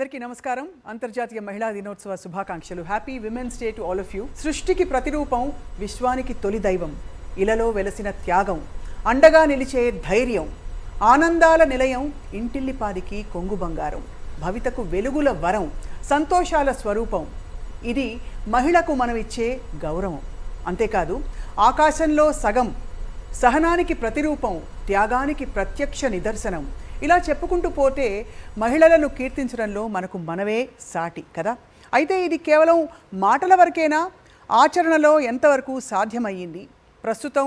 అందరికీ నమస్కారం. అంతర్జాతీయ మహిళా దినోత్సవ శుభాకాంక్షలు. Happy women's day to all of you. సృష్టికి ప్రతిరూపం, విశ్వానికి తొలి దైవం, ఇలలో వెలసిన త్యాగం, అండగా నిలిచే ధైర్యం, ఆనందాల నిలయం, ఇంటిల్లిపాదికి కొంగు బంగారం, భవితకు వెలుగుల వరం, సంతోషాల స్వరూపం, ఇది మహిళకు మనమిచ్చే గౌరవం. అంతేకాదు ఆకాశంలో సగం, సహనానికి ప్రతిరూపం, త్యాగానికి ప్రత్యక్ష నిదర్శనం. ఇలా చెప్పుకుంటూ పోతే మహిళలను కీర్తించడంలో మనకు మనవే సాటి కదా. అయితే ఇది కేవలం మాటల వరకేనా? ఆచరణలో ఎంతవరకు సాధ్యమయ్యింది? ప్రస్తుతం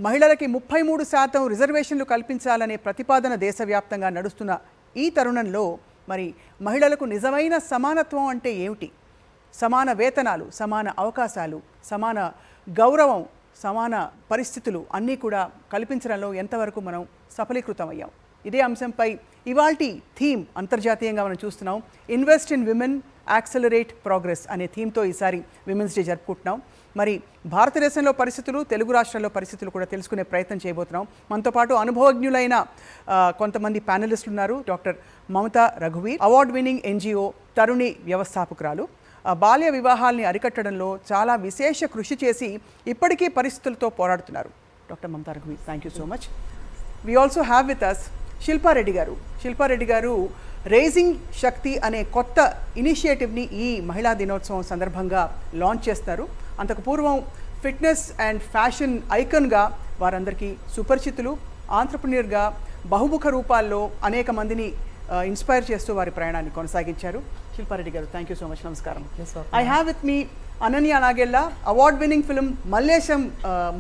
మహిళలకి 33% రిజర్వేషన్లు కల్పించాలనే ప్రతిపాదన దేశవ్యాప్తంగా నడుస్తున్న ఈ తరుణంలో మరి మహిళలకు నిజమైన సమానత్వం అంటే ఏమిటి? సమాన వేతనాలు, సమాన అవకాశాలు, సమాన గౌరవం, సమాన పరిస్థితులు అన్నీ కూడా కల్పించడంలో ఎంతవరకు మనం సఫలీకృతమయ్యాం? ఇదే అంశంపై ఇవాల్టి థీమ్ అంతర్జాతీయంగా మనం చూస్తున్నాం. Invest in women, accelerate progress అనే థీమ్తో ఈసారి విమెన్స్ డే జరుపుకుంటున్నాం. మరి భారతదేశంలో పరిస్థితులు, తెలుగు రాష్ట్రాల్లో పరిస్థితులు కూడా తెలుసుకునే ప్రయత్నం చేయబోతున్నాం. మనతో పాటు అనుభవజ్ఞులైన కొంతమంది ప్యానలిస్టులు ఉన్నారు. డాక్టర్ మమతా రఘువీర్, అవార్డ్ విన్నింగ్ ఎన్జిఓ తరుణి వ్యవస్థాపకురాలు, బాల్య వివాహాల్ని అరికట్టడంలో చాలా విశేష కృషి చేసి ఇప్పటికీ పరిస్థితులతో పోరాడుతున్నారు. డాక్టర్ మమతా రఘువీర్, thank you so much. We also have with us Shilpa Reddy గారు. శిల్పారెడ్డి గారు రైజింగ్ శక్తి అనే కొత్త ఇనిషియేటివ్ని ఈ మహిళా దినోత్సవం సందర్భంగా లాంచ్ చేస్తారు. అంతకు పూర్వం ఫిట్నెస్ అండ్ ఫ్యాషన్ ఐకన్గా వారందరికీ సుపరిచితులు. ఆంట్రప్రెన్యూర్గా బహుముఖ రూపాల్లో అనేక మందిని ఇన్స్పైర్ చేస్తూ వారి ప్రయాణాన్ని కొనసాగించారు. శిల్పారెడ్డి గారు, థ్యాంక్ యూ సో మచ్. నమస్కారం. I have with me Ananya Nagella, award winning film Mallesham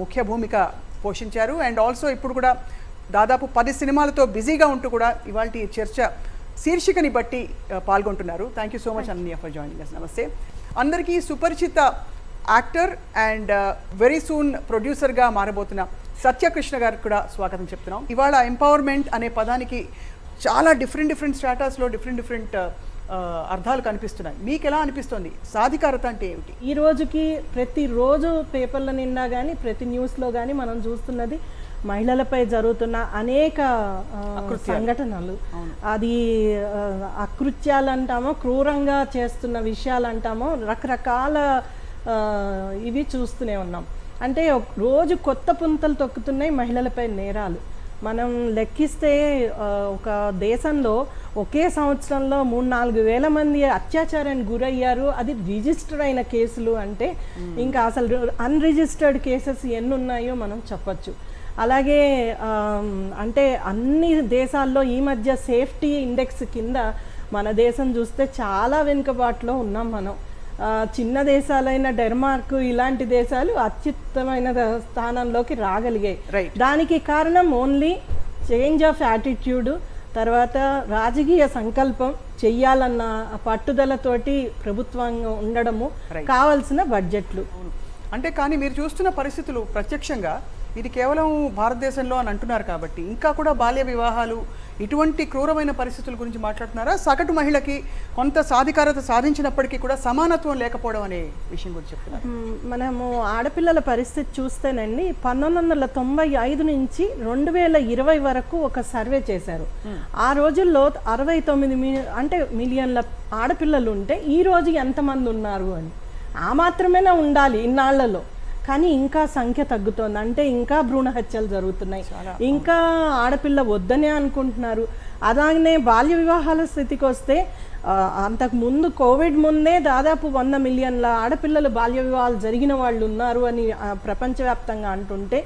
ముఖ్య భూమిక పోషించారు. అండ్ ఆల్సో ఇప్పుడు కూడా దాదాపు 10 సినిమాలతో బిజీగా ఉంటూ కూడా ఇవాళ చర్చ శీర్షికని బట్టి పాల్గొంటున్నారు. Thank you so much Ananya for joining us. నమస్తే. అందరికీ సుపరిచిత యాక్టర్ అండ్ వెరీ సూన్ ప్రొడ్యూసర్గా మారబోతున్న సత్యకృష్ణ గారికి కూడా స్వాగతం చెప్తున్నాం. ఇవాళ ఎంపవర్మెంట్ అనే పదానికి చాలా డిఫరెంట్ స్ట్రాటాస్లో డిఫరెంట్ అర్థాలు కనిపిస్తున్నాయి. మీకు ఎలా అనిపిస్తుంది? సాధికారత అంటే ఏమిటి? ఈ రోజుకి ప్రతిరోజు పేపర్ల నిండా కానీ ప్రతి న్యూస్లో కానీ మనం చూస్తున్నది మహిళలపై జరుగుతున్న అనేక సంఘటనలు. అది అకృత్యాలు అంటామో, క్రూరంగా చేస్తున్న విషయాలు అంటామో, రకరకాల ఇవి చూస్తూనే ఉన్నాం. అంటే రోజు కొత్త పుంతలు తొక్కుతున్నాయి మహిళలపై నేరాలు. మనం లెక్కిస్తే ఒక దేశంలో ఒకే సంవత్సరంలో 3-4 వేల మంది అత్యాచారానికి గురయ్యారు. అది రిజిస్టర్ అయిన కేసులు. అంటే ఇంకా అసలు అన్రిజిస్టర్డ్ కేసెస్ ఎన్ని ఉన్నాయో మనం చెప్పచ్చు. అలాగే అంటే అన్ని దేశాల్లో ఈ మధ్య సేఫ్టీ ఇండెక్స్ కింద మన దేశం చూస్తే చాలా వెనుకబాటులో ఉన్నాం మనం. చిన్న దేశాలైన డెన్మార్క్ ఇలాంటి దేశాలు అత్యుత్తమైన స్థానంలోకి రాగలిగాయి. దానికి కారణం ఓన్లీ చేంజ్ ఆఫ్ యాటిట్యూడ్, తర్వాత రాజకీయ సంకల్పం, చెయ్యాలన్న పట్టుదలతోటి ప్రభుత్వం ఉండడము, కావాల్సిన బడ్జెట్లు. అంటే కానీ మీరు చూస్తున్న పరిస్థితులు ప్రత్యక్షంగా ఇది కేవలం భారతదేశంలో అని అంటున్నారు కాబట్టి ఇంకా కూడా బాల్య వివాహాలు, ఇటువంటి క్రూరమైన పరిస్థితుల గురించి మాట్లాడుతున్నారా? సగటు మహిళకి కొంత సాధికారత సాధించినప్పటికీ కూడా సమానత్వం లేకపోవడం అనే విషయం గురించి చెప్తున్నారు. మనము ఆడపిల్లల పరిస్థితి చూస్తేనండి 1995 నుంచి 2020 వరకు ఒక సర్వే చేశారు. ఆ రోజుల్లో 69 మిలియన్ల ఆడపిల్లలు ఉంటే ఈ రోజు ఎంతమంది ఉన్నారు అని. ఆ మాత్రమేనా ఉండాలి ఇన్నాళ్లలో, కానీ ఇంకా సంఖ్య తగ్గుతోంది. అంటే ఇంకా భ్రూణ హత్యలు జరుగుతున్నాయి, ఇంకా ఆడపిల్ల వద్దనే అనుకుంటున్నారు. అలాగనే బాల్య వివాహాల స్థితికి వస్తే అంతకు ముందు కోవిడ్ ముందే దాదాపు 100 మిలియన్ల ఆడపిల్లలు బాల్య వివాహాలు జరిగిన వాళ్ళు ఉన్నారు అని ప్రపంచవ్యాప్తంగా అంటుంటే,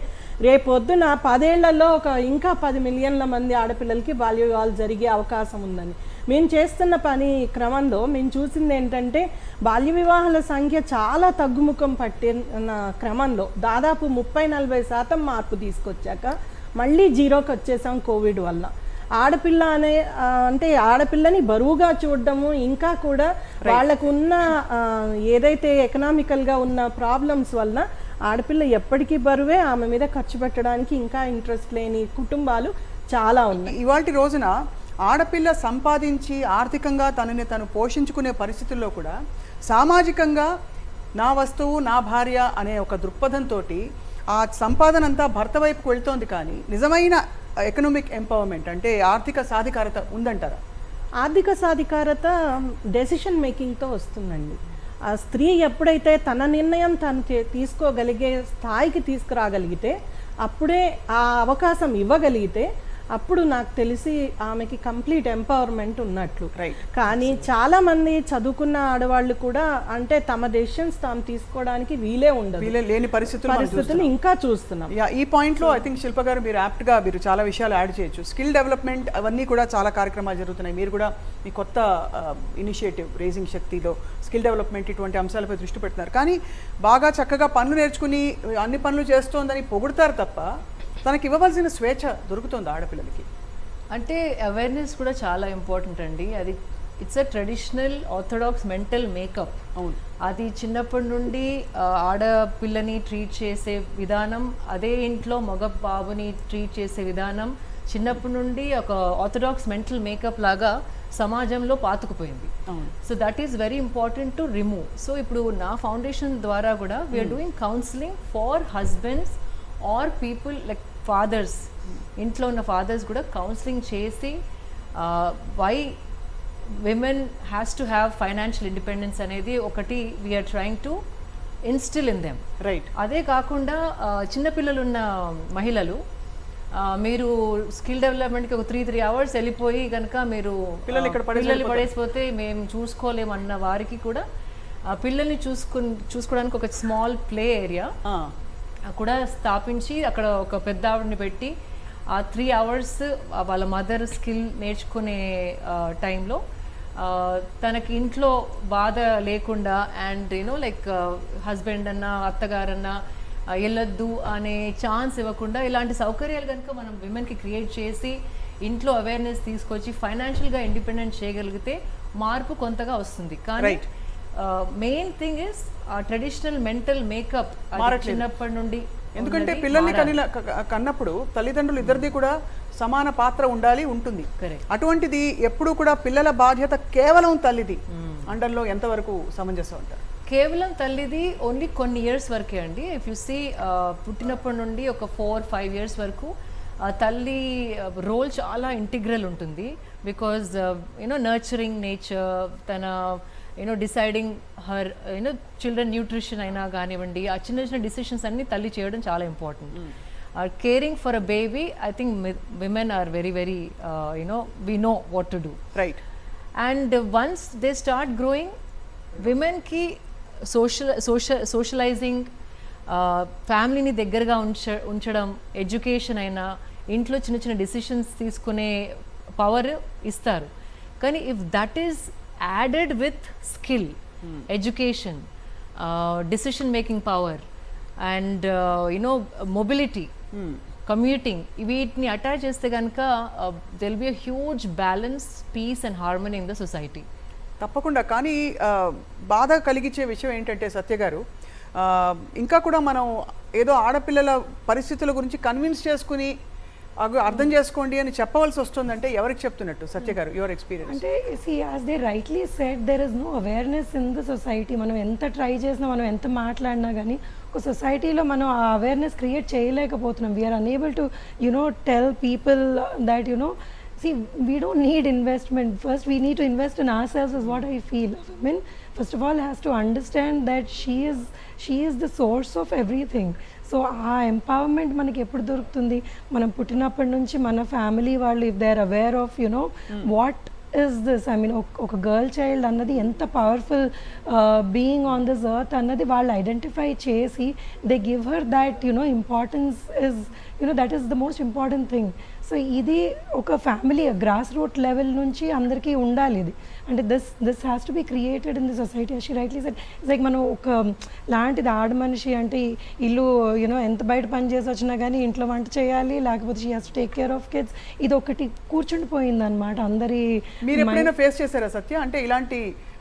రేపొద్దున 10 ఏళ్లలో ఇంకా 10 మిలియన్ల మంది ఆడపిల్లలకి బాల్య వివాహాలు జరిగే అవకాశం ఉందని మేము చేస్తున్న పని క్రమంలో మేము చూసింది ఏంటంటే, బాల్య వివాహాల సంఖ్య చాలా తగ్గుముఖం పట్టిన క్రమంలో దాదాపు 30-40% మార్పు తీసుకొచ్చాక మళ్ళీ జీరోకి వచ్చేసాం కోవిడ్ వల్ల. ఆడపిల్ల అంటే ఆడపిల్లని బరువుగా చూడడము, ఇంకా కూడా వాళ్ళకున్న ఏదైతే ఎకనామికల్గా ఉన్న ప్రాబ్లమ్స్ వల్ల ఆడపిల్ల ఎప్పటికీ బరువే, ఆమె మీద ఖర్చు పెట్టడానికి ఇంకా ఇంట్రెస్ట్ లేని కుటుంబాలు చాలా ఉన్నాయి. ఇవాల్టి రోజున ఆడపిల్ల సంపాదించి ఆర్థికంగా తనని తను పోషించుకునే పరిస్థితుల్లో కూడా సామాజికంగా నా వస్తువు నా భార్య అనే ఒక దృక్పథంతో ఆ సంపాదన అంతా భర్త వైపుకు వెళ్తోంది. కానీ నిజమైన ఎకనామిక్ ఎంపవర్మెంట్ అంటే ఆర్థిక సాధికారత ఉందంటారా? ఆర్థిక సాధికారత డెసిషన్ మేకింగ్తో వస్తుందండి. ఆ స్త్రీ ఎప్పుడైతే తన నిర్ణయం తను తీసుకోగలిగే స్థాయికి తీసుకురాగలిగితే, అప్పుడే ఆ అవకాశం ఇవ్వగలిగితే, అప్పుడు నాకు తెలిసి ఆమెకి కంప్లీట్ ఎంపవర్మెంట్ ఉన్నట్లు. రైట్. కానీ చాలా మంది చదువుకున్న ఆడవాళ్ళు కూడా అంటే తమ డెసిషన్స్ తాము తీసుకోవడానికి వీలే ఉండదు, లేని పరిస్థితులు ఇంకా చూస్తున్నాం. ఈ పాయింట్ లో ఐ థింక్ శిల్ప గారు మీరు యాప్ట్ గా మీరు చాలా విషయాలు యాడ్ చేయొచ్చు. స్కిల్ డెవలప్మెంట్ అవన్నీ కూడా చాలా కార్యక్రమాలు జరుగుతున్నాయి. మీరు కూడా మీ కొత్త ఇనిషియేటివ్ రేజింగ్ శక్తిలో స్కిల్ డెవలప్మెంట్ ఇటువంటి అంశాలపై దృష్టి పెడుతున్నారు. కానీ బాగా చక్కగా పనులు నేర్చుకుని అన్ని పనులు చేస్తోందని పొగుడుతారు తప్ప తనకి ఇవ్వవలసిన స్వేచ్ఛ దొరుకుతుంది ఆడపిల్లలకి. అంటే అవేర్నెస్ కూడా చాలా ఇంపార్టెంట్ అండి. అది it's a traditional orthodox mental makeup. అవును, అది చిన్నప్పటి నుండి ఆడపిల్లని ట్రీట్ చేసే విధానం, అదే ఇంట్లో మగ బాబుని ట్రీట్ చేసే విధానం చిన్నప్పటి నుండి ఒక ఆర్థోడాక్స్ మెంటల్ మేకప్ లాగా సమాజంలో పాతుకుపోయింది. So that is very important to remove. So ఇప్పుడు నా ఫౌండేషన్ ద్వారా కూడా we are doing counselling for husbands or people like fathers, ఇంట్లో ఉన్న ఫాదర్స్ కూడా కౌన్సిలింగ్ చేసి why women has to have financial independence అనేది ఒకటి we are trying to instil in them. Right. అదే కాకుండా చిన్నపిల్లలు ఉన్న మహిళలు మీరు స్కిల్ డెవలప్మెంట్కి ఒక 3 hours వెళ్ళిపోయి కనుక మీరు పిల్లల్ని పడేసిపోతే మేము చూసుకోలేమన్న వారికి కూడా పిల్లల్ని చూసుకోవడానికి ఒక స్మాల్ ప్లే ఏరియా కూడా స్థాపించి అక్కడ ఒక పెద్ద ఆవిడని పెట్టి ఆ 3 hours వాళ్ళ మదర్ స్కిల్ నేర్చుకునే టైంలో తనకి ఇంట్లో బాధ లేకుండా అండ్ యూనో లైక్ హస్బెండ్ అన్న అత్తగారన్నా వెళ్ళొద్దు అనే ఛాన్స్ ఇవ్వకుండా ఇలాంటి సౌకర్యాలు కనుక మనం విమెన్కి క్రియేట్ చేసి ఇంట్లో అవేర్నెస్ తీసుకొచ్చి ఫైనాన్షియల్గా ఇండిపెండెంట్ చేయగలిగితే మార్పు కొంతగా వస్తుంది. కానీ main thing is traditional mental makeup చిన్నప్పటి నుండి. ఎందుకంటే పిల్లల్ని కన్నప్పుడు తల్లిదండ్రులు ఇద్దరిది కూడా సమాన పాత్ర ఉండాలి ఉంటుంది. అటువంటిది ఎప్పుడు కూడా పిల్లల బాధ్యత కేవలం తల్లిది అండర్లో ఎంతవరకు సమంజసం అంటారు? కేవలం తల్లిది ఓన్లీ కొన్ని ఇయర్స్ వరకే అండి. ఇఫ్ యు సీ పుట్టినప్పటి నుండి ఒక 4-5 years వరకు తల్లి రోల్ చాలా ఇంటిగ్రల్ ఉంటుంది. బికాజ్ యూనో నర్చరింగ్ నేచర్, తన you know deciding her you know children nutrition అయినా కానివ్వండి, ఆ చిన్న చిన్న డిసిషన్స్ అన్ని తల్లి చేయడం చాలా important. Caring for a baby, I think women are very very you know we know what to do. Right. And once they start growing, విమెన్కి సోషలైజింగ్, ఫ్యామిలీని దగ్గరగా ఉంచడం, ఎడ్యుకేషన్ అయినా, ఇంట్లో చిన్న చిన్న డిసిషన్స్ తీసుకునే పవర్ ఇస్తారు. కానీ if that is added with skill, education, decision making power and you know mobility, commuting, వీటిని అటాచ్ చేస్తే కనుక there will be a huge balance, peace and harmony in the society. తప్పకుండా. కానీ బాధ కలిగించే విషయం ఏంటంటే సత్య గారు, ఇంకా కూడా మనం ఏదో ఆడపిల్లల పరిస్థితుల గురించి కన్విన్స్ చేసుకుని అర్థం చేసుకోండి అని చెప్పవలసి వస్తుందంటే ఎవరికి చెప్తున్నట్టు? సత్య గారు, యువర్ ఎక్స్పీరియన్స్. అంటే as they rightly said, there is no awareness in the society. మనం ఎంత ట్రై చేసినా, మనం ఎంత మాట్లాడినా కానీ ఒక సొసైటీలో మనం ఆ అవేర్నెస్ క్రియేట్ చేయలేకపోతున్నాం. We are unable to you know tell people that you know see, we don't need investment. First we need to invest in ourselves is what I feel. A woman first of all has to understand that she is the source of everything. So ఆ empowerment మనకి ఎప్పుడు దొరుకుతుంది? మనం పుట్టినప్పటి నుంచి మన family వాళ్ళు if they are aware of you know what is this, I mean ఒక గర్ల్ చైల్డ్ అన్నది ఎంత powerful being on this earth అన్నది వాళ్ళు ఐడెంటిఫై చేసి they give her that you know importance is you know that is the most important thing. So ఇది ఒక family grass root level నుంచి అందరికీ ఉండాలి ఇది. అంటే this has to be created in the society. She rightly said it's like మనం ఒక లాంటిది ఆడ మనిషి అంటే ఇల్లు యూనో ఎంత బయట పని చేసి వచ్చినా కానీ ఇంట్లో వంట చేయాలి, లేకపోతే she has to take care of kids. ఇది ఒకటి కూర్చుండిపోయింది అనమాట అందరి. మీరు ఎప్పుడైనా ఫేస్ చేశారా సత్య? అంటే ఇలాంటి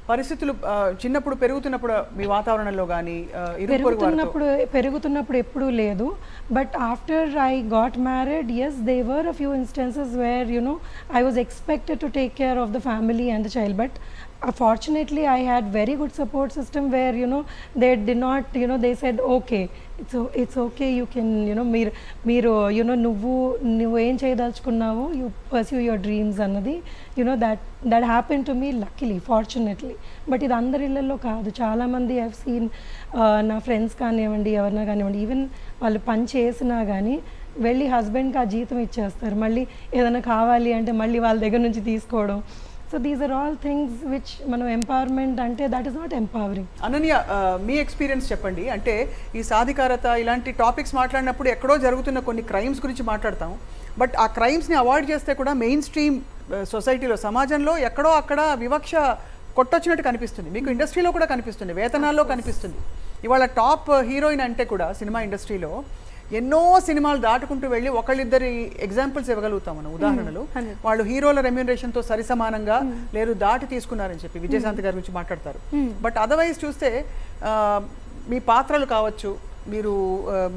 పరిస్థితులు చిన్నప్పుడు పెరుగుతున్నప్పుడు మీ వాతావరణంలో కానీ పెరుగుతున్నప్పుడు ఎప్పుడూ లేదు. But after I got married, yes they were a few instances where you know I was expected to take care of the family and the child. But fortunately I had very good support system where they did not they said okay, it's okay, you can మీరు నువ్వు ఏం చేయదలుచుకున్నావు, you pursue your dreams అన్నది that happened to me luckily, fortunately. But ఇది అందరి ఇళ్ళల్లో కాదు. చాలామంది I have seen నా ఫ్రెండ్స్ కానివ్వండి, ఎవరైనా కానివ్వండి, ఈవెన్ వాళ్ళు పని చేసినా కానీ వెళ్ళి హస్బెండ్కి ఆ జీతం ఇచ్చేస్తారు, మళ్ళీ ఏదైనా కావాలి అంటే మళ్ళీ వాళ్ళ దగ్గర నుంచి తీసుకోవడం. So these are all things which మనం ఎంపవర్మెంట్ అంటే that is not empowering. Ananya, మీ ఎక్స్పీరియన్స్ చెప్పండి. అంటే ఈ సాధికారత ఇలాంటి టాపిక్స్ మాట్లాడినప్పుడు ఎక్కడో జరుగుతున్న కొన్ని క్రైమ్స్ గురించి మాట్లాడతాం, బట్ ఆ క్రైమ్స్ని అవాయిడ్ చేస్తే కూడా మెయిన్ స్ట్రీమ్ సొసైటీలో, సమాజంలో ఎక్కడో అక్కడ వివక్ష కొట్టొచ్చినట్టు కనిపిస్తుంది. మీకు ఇండస్ట్రీలో కూడా కనిపిస్తుంది, వేతనాల్లో కనిపిస్తుంది. ఇవాళ టాప్ హీరోయిన్ అంటే కూడా సినిమా ఇండస్ట్రీలో ఎన్నో సినిమాలు దాటుకుంటూ వెళ్ళి ఒకళ్ళిద్దరి ఎగ్జాంపుల్స్ ఇవ్వగలుగుతాం మనం, ఉదాహరణలు. వాళ్ళు హీరోల రెమ్యూనరేషన్తో సరిసమానంగా లేరు దాటి తీసుకున్నారని చెప్పి విజయశాంతి గారి గురించి మాట్లాడతారు. బట్ అదర్వైజ్ చూస్తే మీ పాత్రలు కావచ్చు, మీరు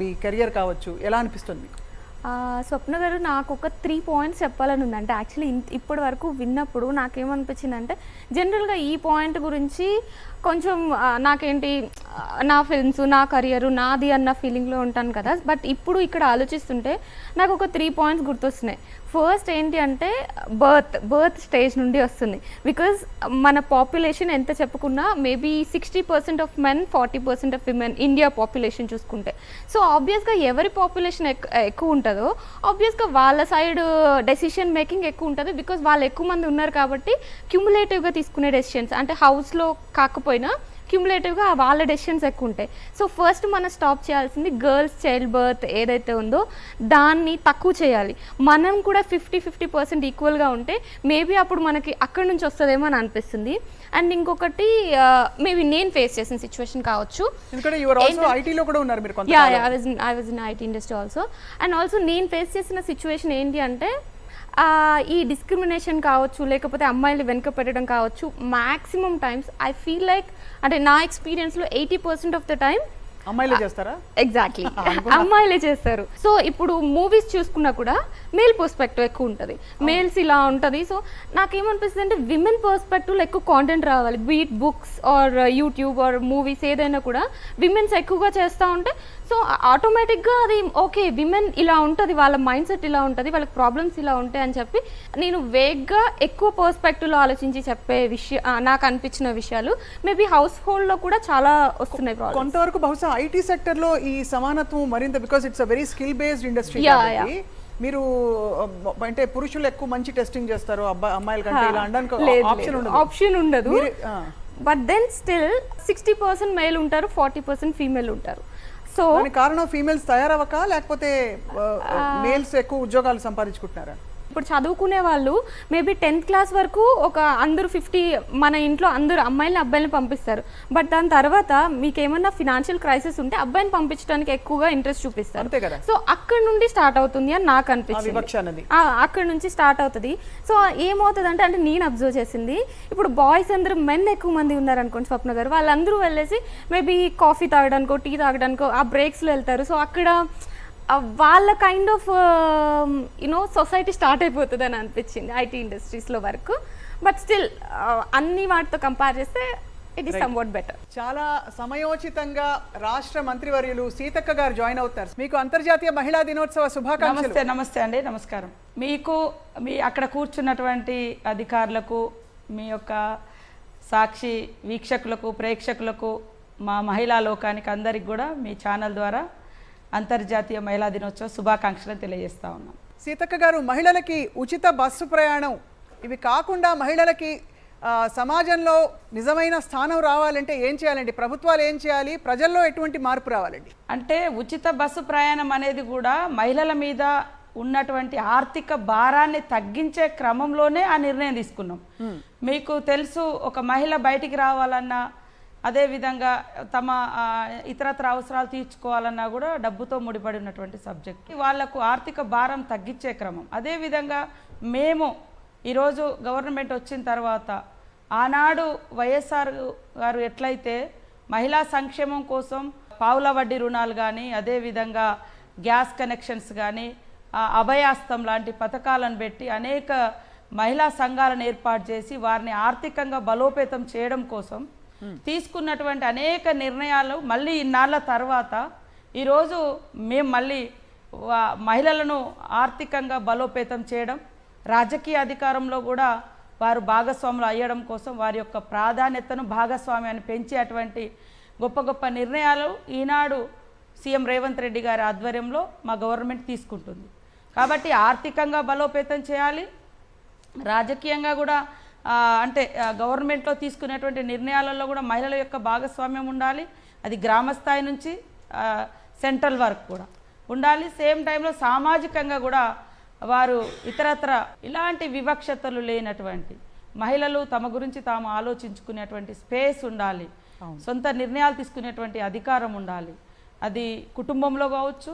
మీ కెరియర్ కావచ్చు, ఎలా అనిపిస్తుంది మీకు? స్వప్న గారు, నాకు ఒక 3 పాయింట్స్ చెప్పాలని ఉంది. అంటే యాక్చువల్లీ ఇప్పటి వరకు విన్నప్పుడు నాకేమనిపించింది అంటే, జనరల్గా ఈ పాయింట్ గురించి కొంచెం నాకేంటి, నా ఫిల్మ్స్, నా కెరియర్ నాది అన్న ఫీలింగ్లో ఉంటాను కదా. బట్ ఇప్పుడు ఇక్కడ ఆలోచిస్తుంటే నాకు ఒక 3 పాయింట్స్ గుర్తొస్తున్నాయి. ఫస్ట్ ఏంటి అంటే బర్త్ స్టేజ్ నుండి వస్తుంది. బికాజ్ మన పాపులేషన్ ఎంత చెప్పుకున్నా maybe 60% of men, 40% of women, India population చూసుకుంటే. సో ఆబ్వియస్గా ఎవరి పాపులేషన్ ఎక్కువ ఉంటుందో ఆబ్వియస్గా వాళ్ళ సైడ్ డెసిషన్ మేకింగ్ ఎక్కువ ఉంటుంది. బికాజ్ వాళ్ళు ఎక్కువ మంది ఉన్నారు కాబట్టి క్యుములేటివ్గా తీసుకునే డెసిషన్స్, అంటే హౌస్లో కాకపోయినా క్యుములేటివ్గా వాళ్ళ డెసిషన్స్ ఎక్కువ ఉంటాయి. సో ఫస్ట్ మనం స్టాప్ చేయాల్సింది గర్ల్స్ చైల్డ్ బర్త్ ఏదైతే ఉందో దాన్ని తక్కువ చేయాలి. మనం కూడా 50% ఈక్వల్గా ఉంటే మేబీ అప్పుడు మనకి అక్కడి నుంచి వస్తుందేమో అని అనిపిస్తుంది. అండ్ ఇంకొకటి మేబీ నేను ఫేస్ చేసిన సిచ్యువేషన్ కావచ్చు. I was in IT industry also. And also నేను ఫేస్ చేసిన సిచ్యువేషన్ ఏంటి అంటే, ఈ డిస్క్రిమినేషన్ కావచ్చు, లేకపోతే అమ్మాయిలు వెనుక పెట్టడం కావచ్చు, maximum times I feel like, అంటే నా ఎక్స్పీరియన్స్లో 80% ఆఫ్ ద టైం అమ్మాయిలే చేస్తారా? ఎగ్జాక్ట్లీ, అమ్మాయిలే చేస్తారు. సో ఇప్పుడు మూవీస్ చూసుకున్నా కూడా మేల్ పర్స్పెక్టివ్ ఎక్కువ ఉంటుంది, మేల్స్ ఇలా ఉంటుంది. సో నాకేమనిపిస్తుంది అంటే విమెన్ పర్స్పెక్టివ్లో ఎక్కువ కాంటెంట్ రావాలి, be it books or YouTube or movies ఏదైనా కూడా విమెన్స్ ఎక్కువగా చేస్తూ ఉంటే సో ఆటోమేటిక్గా అది ఓకే, విమెన్ ఇలా ఉంటుంది, వాళ్ళ మైండ్ సెట్ ఇలా ఉంటుంది, వాళ్ళకి ప్రాబ్లమ్స్ ఇలా ఉంటాయి అని చెప్పి నేను వేగ్గా ఎక్కువ పర్స్పెక్టివ్లో ఆలోచించి చెప్పే నాకు అనిపించిన విషయాలు మేబీ హౌస్ హోల్డ్లో కూడా చాలా వస్తున్నాయి. కొంతవరకు బహుశా ఐటీ సెక్టర్లో ఈ సమానత్వం మరింత, because it's a very skill based industry. మీరు అంటే పురుషులు ఎక్కువ మంచి టెస్టింగ్ చేస్తారు, అమ్మాయిల కంటే ఇలా అనడానికి ఆప్షన్ ఉండదు. బట్ దెన్ స్టిల్ 60% మేల్ ఉంటారు, 40% ఫీమేల్ ఉంటారు. సో కారణం ఫీమేల్స్ తయారవక, లేకపోతే మేల్స్ ఎక్కువ ఉద్యోగాలు సంపాదించుకుంటున్నారా? ఇప్పుడు చదువుకునే వాళ్ళు మేబీ 10th క్లాస్ వరకు ఒక అందరూ 50 మన ఇంట్లో అందరూ అమ్మాయిలని అబ్బాయిని పంపిస్తారు. బట్ దాని తర్వాత మీకు ఏమన్నా ఫినాన్షియల్ క్రైసిస్ ఉంటే అబ్బాయిని పంపించడానికి ఎక్కువగా ఇంట్రెస్ట్ చూపిస్తారు. సో అక్కడ నుండి స్టార్ట్ అవుతుంది అని నాకు అనిపిస్తుంది, అక్కడ నుంచి స్టార్ట్ అవుతుంది. సో ఏమవుతుంది అంటే నేను అబ్జర్వ్ చేసింది, ఇప్పుడు బాయ్స్ అందరూ మెన్ ఎక్కువ మంది ఉన్నారు అనుకోండి స్వప్న గారు, వాళ్ళందరూ వెళ్ళేసి మేబీ కాఫీ తాగడానికో టీ తాగడానికో ఆ బ్రేక్స్లో వెళ్తారు. సో అక్కడ వాళ్ళ కైండ్ ఆఫ్ సొసైటీ స్టార్ట్ అయిపోతుంది అని అనిపించింది ఐటీ ఇండస్ట్రీస్లో వరకు. బట్ స్టిల్ అన్ని వాటితో కంపేర్ చేస్తే ఇట్ ఈస్ సమ్వాట్ బెటర్. చాలా సమయోచితంగా రాష్ట్ర మంత్రివర్యులు సీతక్క గారు జాయిన్ అవుతారు. మీకు అంతర్జాతీయ మహిళా దినోత్సవ శుభాకాంక్షలు. నమస్తే అండి, నమస్కారం. మీకు మీ అక్కడ కూర్చున్నటువంటి అధికారులకు, మీ యొక్క సాక్షి వీక్షకులకు, ప్రేక్షకులకు, మా మహిళా లోకానికి అందరికి కూడా మీ ఛానల్ ద్వారా అంతర్జాతీయ మహిళా దినోత్సవ శుభాకాంక్షలు తెలియజేస్తా ఉన్నాం. సీతక్క గారు, మహిళలకి ఉచిత బస్సు ప్రయాణం, ఇవి కాకుండా మహిళలకి సమాజంలో నిజమైన స్థానం రావాలంటే ఏం చేయాలండి? ప్రభుత్వాలు ఏం చేయాలి? ప్రజల్లో ఎటువంటి మార్పు రావాలండి? అంటే ఉచిత బస్సు ప్రయాణం అనేది కూడా మహిళల మీద ఉన్నటువంటి ఆర్థిక భారాన్ని తగ్గించే క్రమంలోనే ఆ నిర్ణయం తీసుకున్నాం. మీకు తెలుసు, ఒక మహిళ బయటికి రావాలన్నా, అదేవిధంగా తమ ఇతరత్ర అవసరాలు తీర్చుకోవాలన్నా కూడా డబ్బుతో ముడిపడి ఉన్నటువంటి సబ్జెక్ట్. వాళ్లకు ఆర్థిక భారం తగ్గించే క్రమం. అదేవిధంగా మేము ఈరోజు గవర్నమెంట్ వచ్చిన తర్వాత ఆనాడు వైఎస్ఆర్ గారు ఎట్లయితే మహిళా సంక్షేమం కోసం పావుల వడ్డీ రుణాలు కానీ, అదేవిధంగా గ్యాస్ కనెక్షన్స్ కానీ, అభయాస్తం లాంటి పథకాలను పెట్టి అనేక మహిళా సంఘాలను ఏర్పాటు చేసి వారిని ఆర్థికంగా బలోపేతం చేయడం కోసం తీసుకున్నటువంటి అనేక నిర్ణయాలు మళ్ళీ ఇన్నాళ్ళ తర్వాత ఈరోజు మేము మళ్ళీ మహిళలను ఆర్థికంగా బలోపేతం చేయడం, రాజకీయ అధికారంలో కూడా వారు భాగస్వాములు అయ్యడం కోసం వారి యొక్క ప్రాధాన్యతను భాగస్వామ్యాన్ని పెంచేటువంటి గొప్ప గొప్ప నిర్ణయాలు ఈనాడు సీఎం రేవంత్ రెడ్డి గారి ఆధ్వర్యంలో మా గవర్నమెంట్ తీసుకుంటుంది. కాబట్టి ఆర్థికంగా బలోపేతం చేయాలి, రాజకీయంగా కూడా అంటే గవర్నమెంట్లో తీసుకునేటువంటి నిర్ణయాలలో కూడా మహిళల యొక్క భాగస్వామ్యం ఉండాలి. అది గ్రామ స్థాయి నుంచి సెంట్రల్ వరకు కూడా ఉండాలి. సేమ్ టైంలో సామాజికంగా కూడా వారు ఇతరత్ర ఇలాంటి వివక్షతలు లేనటువంటి మహిళలు తమ గురించి తాము ఆలోచించుకునేటువంటి స్పేస్ ఉండాలి, సొంత నిర్ణయాలు తీసుకునేటువంటి అధికారం ఉండాలి. అది కుటుంబంలో కావచ్చు,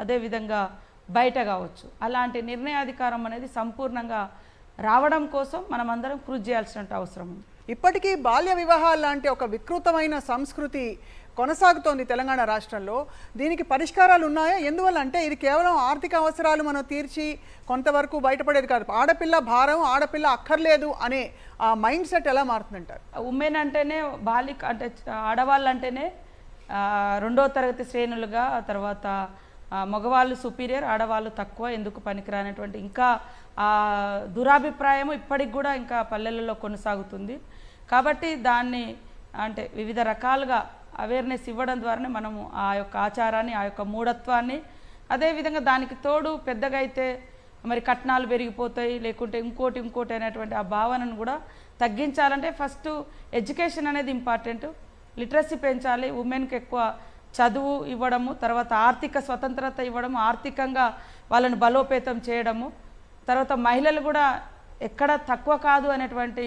అదేవిధంగా బయట కావచ్చు. అలాంటి నిర్ణయాధికారం అనేది సంపూర్ణంగా రావడం కోసం మనమందరం కృషి చేయాల్సిన అవసరం ఉంది. ఇప్పటికీ బాల్య వివాహాలు లాంటి ఒక వికృతమైన సంస్కృతి కొనసాగుతోంది తెలంగాణ రాష్ట్రంలో. దీనికి పరిష్కారాలు ఉన్నాయా? ఎందువల్ల అంటే ఇది కేవలం ఆర్థిక అవసరాలు మనం తీర్చి కొంతవరకు బయటపడేది కాదు. ఆడపిల్ల భారం, ఆడపిల్ల అక్కర్లేదు అనే ఆ మైండ్ సెట్ ఎలా మారుతుందంటారు? ఉమెన్ అంటేనే బాలిక అంటే ఆడవాళ్ళు అంటేనే రెండో తరగతి శ్రేణులుగా, తర్వాత మగవాళ్ళు సుపీరియర్, ఆడవాళ్ళు తక్కువ, ఎందుకు పనికిరానటువంటి ఇంకా దురాభిప్రాయం ఇప్పటికి కూడా ఇంకా పల్లెలలో కొనసాగుతుంది. కాబట్టి దాన్ని అంటే వివిధ రకాలుగా అవేర్నెస్ ఇవ్వడం ద్వారానే మనము ఆ యొక్క ఆచారాన్ని, ఆ యొక్క మూఢత్వాన్ని, అదేవిధంగా దానికి తోడు పెద్దగా అయితే మరి కట్నాలు పెరిగిపోతాయి, లేకుంటే ఇంకోటి అనేటువంటి ఆ భావనను కూడా తగ్గించాలంటే ఫస్ట్ ఎడ్యుకేషన్ అనేది ఇంపార్టెంట్. లిటరసీ పెంచాలి, ఉమెన్కి ఎక్కువ చదువు ఇవ్వడము, తర్వాత ఆర్థిక స్వతంత్రత ఇవ్వడము, ఆర్థికంగా వాళ్ళని బలోపేతం చేయడము, తర్వాత మహిళలు కూడా ఎక్కడ తక్కువ కాదు అనేటువంటి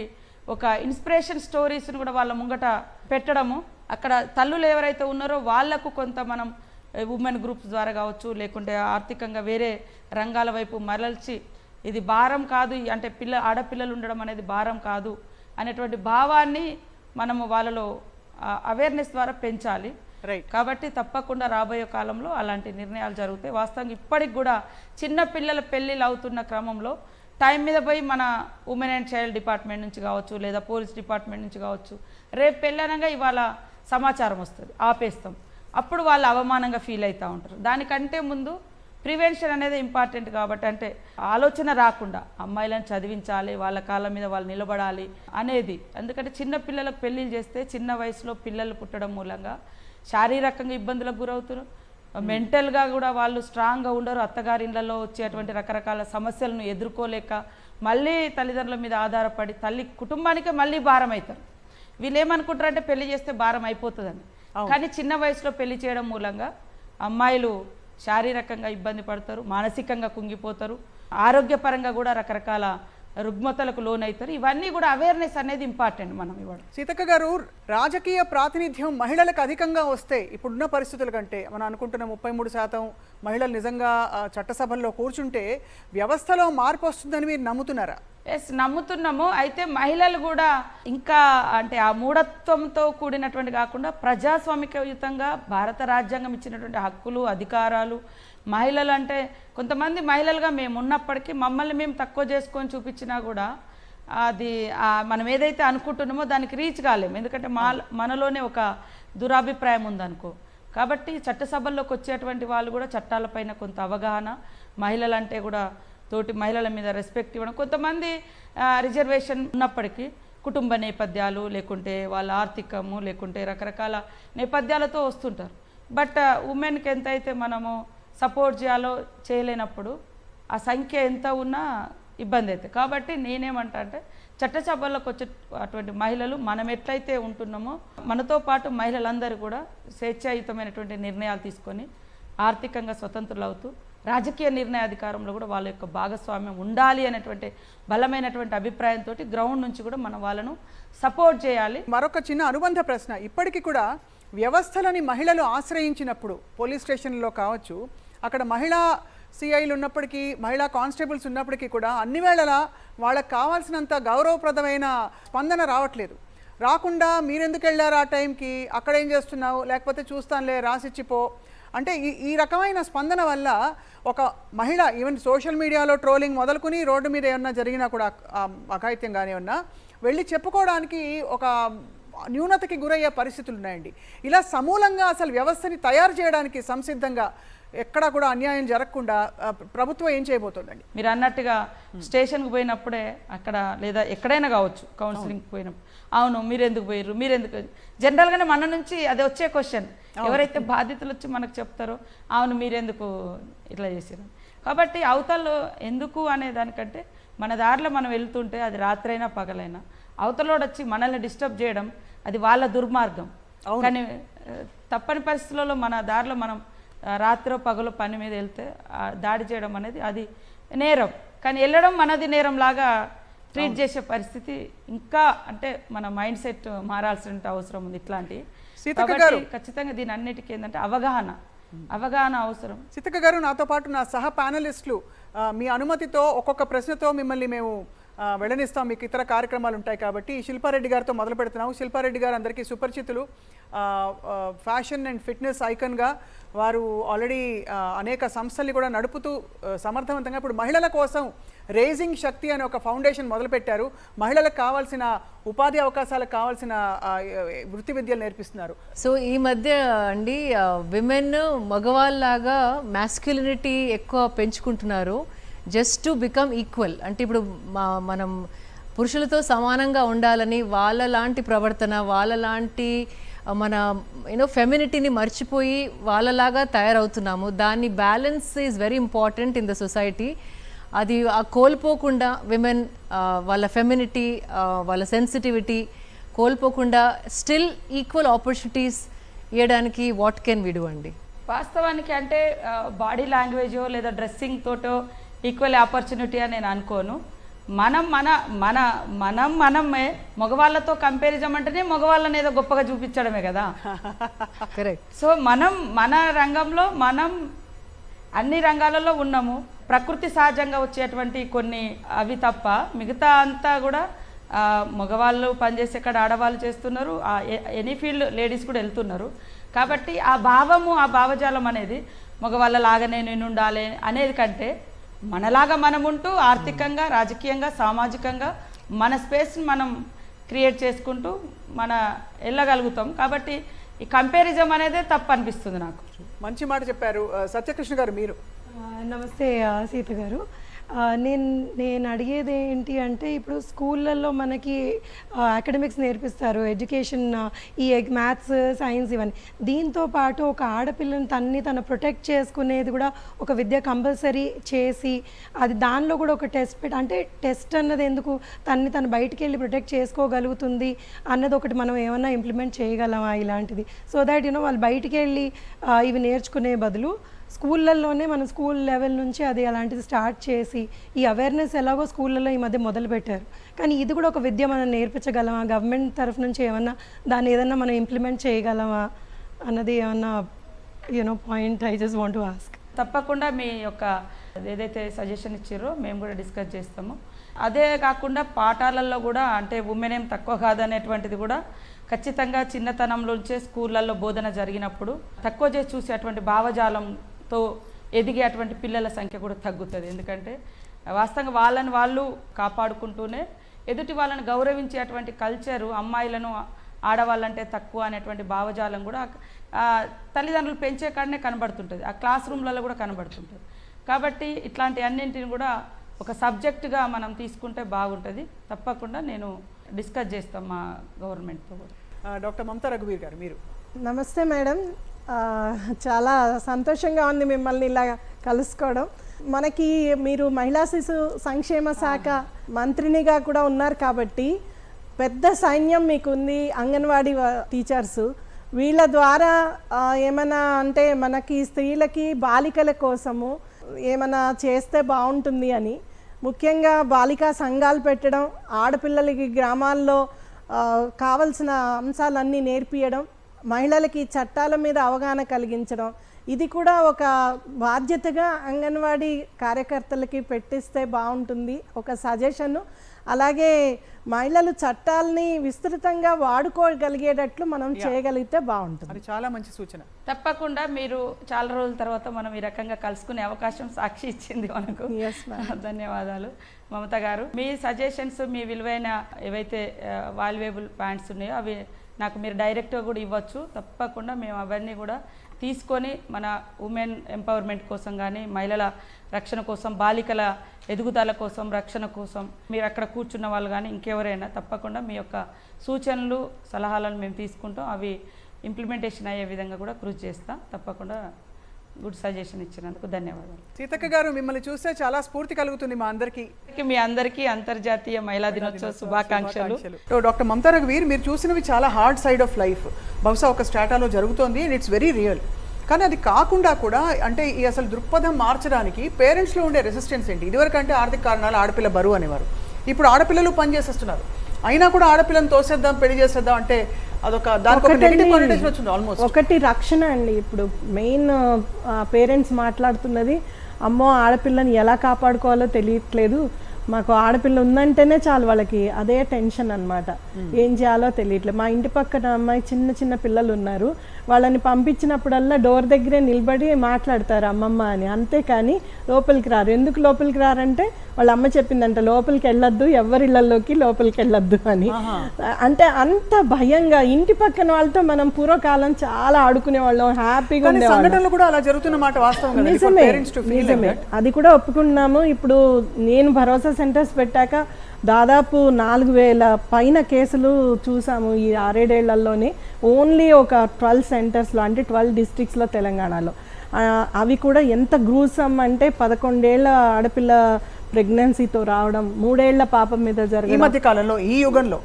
ఒక ఇన్స్పిరేషన్ స్టోరీస్ని కూడా వాళ్ళ ముంగట పెట్టడము. అక్కడ తల్లులు ఎవరైతే ఉన్నారో వాళ్లకు కొంత మనం ఉమెన్ గ్రూప్స్ ద్వారా కావచ్చు, లేకుంటే ఆర్థికంగా వేరే రంగాల వైపు మరల్చి ఇది భారం కాదు, అంటే ఆడపిల్లలు ఉండడం అనేది భారం కాదు అనేటువంటి భావాన్ని మనము వాళ్ళలో అవేర్నెస్ ద్వారా పెంచాలి. కాబట్టి తప్పకుండా రాబోయే కాలంలో అలాంటి నిర్ణయాలు జరుగుతాయి. వాస్తవంగా ఇప్పటికి కూడా చిన్న పిల్లల పెళ్ళిళ్ళు అవుతున్న క్రమంలో టైం మీద పోయి మన ఉమెన్ అండ్ చైల్డ్ డిపార్ట్మెంట్ నుంచి కావచ్చు, లేదా పోలీస్ డిపార్ట్మెంట్ నుంచి కావచ్చు, రేపు పెళ్ళనగా ఇవాళ సమాచారం వస్తుంది, ఆపేస్తాం. అప్పుడు వాళ్ళు అవమానంగా ఫీల్ అవుతూ ఉంటారు. దానికంటే ముందు ప్రివెన్షన్ అనేది ఇంపార్టెంట్. కాబట్టి అంటే ఆలోచన రాకుండా అమ్మాయిలను చదివించాలి, వాళ్ళ కాళ్ళ మీద వాళ్ళు నిలబడాలి అనేది. ఎందుకంటే చిన్న పిల్లలకు పెళ్ళిళ్ళు చేస్తే చిన్న వయసులో పిల్లలు పుట్టడం మూలంగా శారీరకంగా ఇబ్బందులకు గురవుతారు, మెంటల్గా కూడా వాళ్ళు స్ట్రాంగ్గా ఉండరు. అత్తగారి ఇళ్లలో వచ్చేటువంటి రకరకాల సమస్యలను ఎదుర్కోలేక మళ్ళీ తల్లిదండ్రుల మీద ఆధారపడి తల్లి కుటుంబానికే మళ్ళీ భారం అవుతారు. వీళ్ళు ఏమనుకుంటారంటే పెళ్లి చేస్తే భారం అయిపోతుందని. కానీ చిన్న వయసులో పెళ్లి చేయడం మూలంగా అమ్మాయిలు శారీరకంగా ఇబ్బంది పడతారు, మానసికంగా కుంగిపోతారు, ఆరోగ్యపరంగా కూడా రకరకాల రుగ్మతలకు లోనవుతారు. ఇవన్నీ కూడా అవేర్నెస్ అనేది ఇంపార్టెంట్ మనం ఇవ్వడం. సీతక్క గారు, రాజకీయ ప్రాతినిధ్యం మహిళలకు అధికంగా వస్తే ఇప్పుడున్న పరిస్థితుల కంటే మనం అనుకుంటున్న 33% మహిళలు నిజంగా చట్టసభల్లో కూర్చుంటే వ్యవస్థలో మార్పు వస్తుందని మీరు నమ్ముతున్నారా? ఎస్, నమ్ముతున్నాము. అయితే మహిళలు కూడా ఇంకా అంటే ఆ మూఢత్వంతో కూడినటువంటి కాకుండా ప్రజాస్వామికయుతంగా భారత రాజ్యాంగం ఇచ్చినటువంటి హక్కులు, అధికారాలు, మహిళలు అంటే కొంతమంది మహిళలుగా మేము ఉన్నప్పటికీ మమ్మల్ని మేము తక్కువ చేసుకొని చూపించినా కూడా అది మనం ఏదైతే అనుకుంటున్నామో దానికి రీచ్ కాలేము. ఎందుకంటే మనలోనే ఒక దురాభిప్రాయం ఉందనుకో. కాబట్టి చట్టసభల్లోకి వచ్చేటువంటి వాళ్ళు కూడా చట్టాలపైన కొంత అవగాహన, మహిళలంటే కూడా తోటి మహిళల మీద రెస్పెక్ట్ ఇవ్వడం. కొంతమంది రిజర్వేషన్ ఉన్నప్పటికీ కుటుంబ నేపథ్యాలు, లేకుంటే వాళ్ళ ఆర్థికము, లేకుంటే రకరకాల నేపథ్యాలతో వస్తుంటారు. బట్ ఉమెన్కి ఎంతైతే మనము సపోర్ట్ చేయాలో చేయలేనప్పుడు ఆ సంఖ్య ఎంత ఉన్నా ఇబ్బంది అవుతుంది. కాబట్టి నేనేమంటా అంటే చట్టసభల్లోకి వచ్చే అటువంటి మహిళలు మనం ఎట్లయితే ఉంటున్నామో మనతో పాటు మహిళలందరూ కూడా స్వేచ్ఛాయుతమైనటువంటి నిర్ణయాలు తీసుకొని ఆర్థికంగా స్వతంత్రులు అవుతూ రాజకీయ నిర్ణయాధికారంలో కూడా వాళ్ళ యొక్క భాగస్వామ్యం ఉండాలి అనేటువంటి బలమైనటువంటి అభిప్రాయంతో గ్రౌండ్ నుంచి కూడా మనం వాళ్ళను సపోర్ట్ చేయాలి. మరొక చిన్న అనుబంధ ప్రశ్న, ఇప్పటికీ కూడా వ్యవస్థలని మహిళలు ఆశ్రయించినప్పుడు పోలీస్ స్టేషన్లో కావచ్చు, అక్కడ మహిళా సిఐలు ఉన్నప్పటికీ, మహిళా కానిస్టేబుల్స్ ఉన్నప్పటికీ కూడా అన్ని వేళలా వాళ్ళకి కావాల్సినంత గౌరవప్రదమైన స్పందన రావట్లేదు. రాకుండా మీరెందుకు వెళ్ళారు ఆ టైంకి, అక్కడ ఏం చేస్తున్నావు, లేకపోతే చూస్తానులే రాసిచ్చిపో అంటే ఈ రకమైన స్పందన వల్ల ఒక మహిళ ఈవెన్ సోషల్ మీడియాలో ట్రోలింగ్ మొదలుకొని రోడ్డు మీద ఏమన్నా జరిగినా కూడా అఘాయిత్యం కానీ ఏమన్నా వెళ్ళి చెప్పుకోవడానికి ఒక న్యూనతకి గురయ్యే పరిస్థితులు ఉన్నాయండి. ఇలా సమూలంగా అసలు వ్యవస్థని తయారు చేయడానికి సంసిద్ధంగా ఎక్కడా కూడా అన్యాయం జరగకుండా ప్రభుత్వం ఏం చేయబోతుందండి? మీరు అన్నట్టుగా స్టేషన్కి పోయినప్పుడే అక్కడ లేదా ఎక్కడైనా కావచ్చు కౌన్సిలింగ్కి పోయినప్పుడు అవును మీరు ఎందుకు పోయారు మీరు ఎందుకు జనరల్గానే మన నుంచి అది వచ్చే క్వశ్చన్ ఎవరైతే బాధితులు వచ్చి మనకు చెప్తారో అవును మీరెందుకు ఇట్లా చేశారు. కాబట్టి అవతల ఎందుకు అనే దానికంటే మన దారిలో మనం వెళ్తుంటే అది రాత్రైనా పగలైనా అవతలోడు వచ్చి మనల్ని డిస్టర్బ్ చేయడం అది వాళ్ళ దుర్మార్గం. కానీ తప్పని పరిస్థితులలో మన దారిలో మనం రాత్రో పగలో పని మీద వెళ్తే దాడి చేయడం అనేది అది నేరం. కానీ వెళ్ళడం మనది నేరం లాగా ట్రీట్ చేసే పరిస్థితి ఇంకా అంటే మన మైండ్ సెట్ మారాల్సిన అవసరం ఉంది ఇట్లాంటి. ఖచ్చితంగా దీని అన్నిటికీ ఏంటంటే అవగాహన అవసరం. సీతక్క గారు, నాతో పాటు నా సహ ప్యానలిస్టులు మీ అనుమతితో ఒక్కొక్క ప్రశ్నతో మిమ్మల్ని మేము వెళ్ళనిస్తాం, మీకు ఇతర కార్యక్రమాలు ఉంటాయి కాబట్టి శిల్పారెడ్డి గారితో మొదలు పెడుతున్నాము. శిల్పారెడ్డి గారు అందరికీ సుపరిచితులు, ఫ్యాషన్ అండ్ ఫిట్నెస్ ఐకన్గా వారు ఆల్రెడీ అనేక సంస్థల్ని కూడా నడుపుతూ సమర్థవంతంగా ఇప్పుడు మహిళల కోసం రేజింగ్ శక్తి అనే ఒక ఫౌండేషన్ మొదలుపెట్టారు. మహిళలకు కావాల్సిన ఉపాధి అవకాశాలకు కావాల్సిన వృత్తి విద్యలు నేర్పిస్తున్నారు. సో ఈ మధ్య అండి విమెన్ మగవాళ్ళలాగా మ్యాస్క్యులినిటీ ఎక్కువ పెంచుకుంటున్నారు జస్ట్ టు బికమ్ ఈక్వల్. అంటే ఇప్పుడు మనం పురుషులతో సమానంగా ఉండాలని వాళ్ళ లాంటి ప్రవర్తన వాళ్ళ లాంటి మన ఫెమినిటీని మర్చిపోయి వాళ్ళలాగా తయారవుతున్నాము. దాన్ని balance is very important in the society. అది కోల్పోకుండా విమెన్ వాళ్ళ ఫెమినిటీ వాళ్ళ సెన్సిటివిటీ కోల్పోకుండా స్టిల్ ఈక్వల్ ఆపర్చునిటీస్ ఇవ్వడానికి వాట్ కెన్ వి డూ అండి? వాస్తవానికి అంటే బాడీ లాంగ్వేజో లేదా డ్రెస్సింగ్ తోటో ఈక్వల్ ఆపర్చునిటీ అని నేను అనుకోను. మనమే మగవాళ్ళతో కంపారిజన్ అంటేనే మగవాళ్ళని ఏదో గొప్పగా చూపించడమే కదా. కరెక్ట్. సో మన రంగంలో మనం అన్ని రంగాలలో ఉన్నాము. ప్రకృతి సహజంగా వచ్చేటువంటి కొన్ని అవి తప్ప మిగతా అంతా కూడా మగవాళ్ళు పనిచేసే కాడ ఆడవాళ్ళు చేస్తున్నారు, ఎనీ ఫీల్డ్ లేడీస్ కూడా వెళ్తున్నారు. కాబట్టి ఆ భావజాలం అనేది మగవాళ్ళలాగానే నేను ఉండాలి అనేది కంటే మనలాగా మనం ఉంటూ ఆర్థికంగా రాజకీయంగా సామాజికంగా మన స్పేస్ని మనం క్రియేట్ చేసుకుంటూ వెళ్ళగలుగుతాం. కాబట్టి ఈ కంపారిజం అనేది తప్పు అనిపిస్తుంది నాకు. మంచి మాట చెప్పారు. సత్యకృష్ణ గారు మీరు. నమస్తే సీత గారు. నేను అడిగేది ఏంటి అంటే ఇప్పుడు స్కూళ్ళల్లో మనకి అకాడమిక్స్ నేర్పిస్తారు, ఎడ్యుకేషన్, ఈ మ్యాథ్స్ సైన్స్ ఇవన్నీ. దీంతో పాటు ఒక ఆడపిల్లని తను ప్రొటెక్ట్ చేసుకునేది కూడా ఒక విద్య కంపల్సరీ చేసి అది దానిలో కూడా ఒక టెస్ట్ అంటే టెస్ట్ అన్నది ఎందుకు తను బయటికి వెళ్ళి ప్రొటెక్ట్ చేసుకోగలుగుతుంది అన్నది ఒకటి మనం ఏమన్నా ఇంప్లిమెంట్ చేయగలమా ఇలాంటిది, సో దాట్ వాళ్ళు బయటికి వెళ్ళి ఇవి నేర్చుకునే బదులు స్కూళ్ళల్లోనే మన స్కూల్ లెవెల్ నుంచి అది అలాంటిది స్టార్ట్ చేసి ఈ అవేర్నెస్ ఎలాగో స్కూళ్ళల్లో ఈ మధ్య మొదలుపెట్టారు. కానీ ఇది కూడా ఒక విద్య మనం నేర్పించగలమా, గవర్నమెంట్ తరఫు నుంచి ఏమన్నా దాన్ని ఏదన్నా మనం ఇంప్లిమెంట్ చేయగలమా అన్నది ఏమన్నా point I just want to ask. తప్పకుండా మీ యొక్క ఏదైతే సజెషన్ ఇచ్చారో మేము కూడా డిస్కస్ చేస్తాము. అదే కాకుండా పాఠాలలో కూడా అంటే ఉమెన్ ఏం తక్కువ కాదనేటువంటిది కూడా ఖచ్చితంగా చిన్నతనంలోంచే స్కూళ్ళల్లో బోధన జరిగినప్పుడు తక్కువ చేసి చూసేటువంటి భావజాలంతో ఎదిగేటువంటి పిల్లల సంఖ్య కూడా తగ్గుతుంది. ఎందుకంటే వాస్తవంగా వాళ్ళని వాళ్ళు కాపాడుకుంటూనే ఎదుటి వాళ్ళని గౌరవించేటువంటి కల్చరు అమ్మాయిలను ఆడవాళ్ళంటే తక్కువ అనేటువంటి భావజాలం కూడా తల్లిదండ్రులు పెంచే కాడనే కనబడుతుంటుంది, ఆ క్లాస్ రూమ్లలో కూడా కనబడుతుంటుంది. కాబట్టి ఇట్లాంటి అన్నింటిని కూడా ఒక సబ్జెక్టుగా మనం తీసుకుంటే బాగుంటుంది. తప్పకుండా నేను డిస్కస్ చేస్తాం మా గవర్నమెంట్తో కూడా. డాక్టర్ మమతా రఘువీర్ గారు మీరు. నమస్తే మేడం, చాలా సంతోషంగా ఉంది మిమ్మల్ని ఇలా కలుసుకోవడం. మనకి మీరు మహిళా శిశు సంక్షేమ శాఖ మంత్రినిగా కూడా ఉన్నారు కాబట్టి పెద్ద సైన్యం మీకుంది, అంగన్వాడీ టీచర్సు. వీళ్ళ ద్వారా ఏమైనా అంటే మనకి స్త్రీలకి బాలికల కోసము ఏమైనా చేస్తే బాగుంటుంది అని, ముఖ్యంగా బాలికా సంఘాలు పెట్టడం, ఆడపిల్లలకి గ్రామాల్లో కావలసిన అంశాలన్నీ నేర్పియడం, మహిళలకి చట్టాల మీద అవగాహన కలిగించడం, ఇది కూడా ఒక బాధ్యతగా అంగన్వాడీ కార్యకర్తలకి పెట్టిస్తే బాగుంటుంది, ఒక సజెషను. అలాగే మహిళలు చట్టాలని విస్తృతంగా వాడుకోగలిగేటట్లు మనం చేయగలిగితే బాగుంటుంది. అది చాలా మంచి సూచన. తప్పకుండా మీరు చాలా రోజుల తర్వాత మనం ఈ రకంగా కలుసుకునే అవకాశం సాక్షి ఇచ్చింది మనకు. ధన్యవాదాలు మమత గారు. మీ సజెషన్స్, మీ విలువైన ఏవైతే వాల్యుయబుల్ పాయింట్స్ ఉన్నాయో అవి నాకు మీరు డైరెక్ట్గా కూడా ఇవ్వచ్చు. తప్పకుండా మేము అవన్నీ కూడా తీసుకొని మన ఉమెన్ ఎంపవర్మెంట్ కోసం కానీ, మహిళల రక్షణ కోసం, బాలికల ఎదుగుదల కోసం, రక్షణ కోసం మీరు అక్కడ కూర్చున్న వాళ్ళు కానీ ఇంకెవరైనా తప్పకుండా మీ యొక్క సూచనలు, సలహాలను మేము తీసుకుంటాం. అవి ఇంప్లిమెంటేషన్ అయ్యే విధంగా కూడా కృషి చేస్తాం. తప్పకుండా గుడ్ సజెషన్ ఇచ్చినందుకు ధన్యవాదాలు. సీతక్క గారు, మిమ్మల్ని చూస్తే చాలా స్ఫూర్తి కలుగుతుంది మా అందరికీ. మీ అందరికీ అంతర్జాతీయ మహిళా దినోత్సవ శుభాకాంక్షలు. డాక్టర్ మమతా రఘువీర్, మీరు చూసినవి చాలా హార్డ్ సైడ్ ఆఫ్ లైఫ్, బహుశా ఒక స్ట్రాటాలో జరుగుతోంది అండ్ ఇట్స్ వెరీ రియల్. కానీ అది కాకుండా కూడా అంటే ఈ అసలు దృక్పథం మార్చడానికి పేరెంట్స్లో ఉండే రెసిస్టెన్స్ ఏంటి? ఇదివరకు అంటే ఆర్థిక కారణాలు, ఆడపిల్ల బరువు అనేవారు. ఇప్పుడు ఆడపిల్లలు పని చేసేస్తున్నారు, అయినా కూడా ఆడపిల్లని తోసేద్దాం, పెళ్లి చేసేద్దాం అంటే అదొక దానికి ఒక నెగటివ్ కానిటేషన్ వచ్చింది ఆల్మోస్ట్. ఒకటి రక్షణ అండి. ఇప్పుడు మెయిన్ పేరెంట్స్ మాట్లాడుతున్నది, అమ్మో ఆడపిల్లని ఎలా కాపాడుకోవాలో తెలియట్లేదు, మాకు ఆడపిల్ల ఉందంటేనే చాలు వాళ్ళకి అదే టెన్షన్ అన్నమాట, ఏం చేయాలో తెలియట్లేదు. మా ఇంటి పక్కన అమ్మాయి చిన్న చిన్న పిల్లలు ఉన్నారు, వాళ్ళని పంపించినప్పుడల్లా డోర్ దగ్గరే నిలబడి మాట్లాడతారు అమ్మమ్మ అని, అంతేకాని లోపలికి రారు. ఎందుకు లోపలికి రారంటే వాళ్ళ అమ్మ చెప్పిందంట, లోపలికి వెళ్ళొద్దు, ఎవరిళ్ళల్లోకి లోపలికి వెళ్ళొద్దు అని. అంటే అంత భయంగా ఇంటి పక్కన వాళ్ళతో మనం పూర్వకాలం చాలా ఆడుకునే వాళ్ళం, హ్యాపీగా సంఘటనలు కూడా అలా జరుగుతున్నమాట వాస్తవం. నిజమే, అది కూడా ఒప్పుకున్నాము. ఇప్పుడు నేను భరోసా సెంటర్స్ పెట్టాక దాదాపు 4000 పైన కేసులు చూసాము ఈ 6-7 ఏళ్లలోనే. ఓన్లీ ఒక 12 సెంటర్స్లో, అంటే 12 డిస్ట్రిక్ట్స్లో తెలంగాణలో. అవి కూడా ఎంత గ్రూసమ్ అంటే 11 ఏళ్ల ఆడపిల్ల ప్రెగ్నెన్సీతో రావడం, 3 ఏళ్ల పాప మీద జరగడం ఈ మధ్య కాలంలో, ఈ యుగంలో.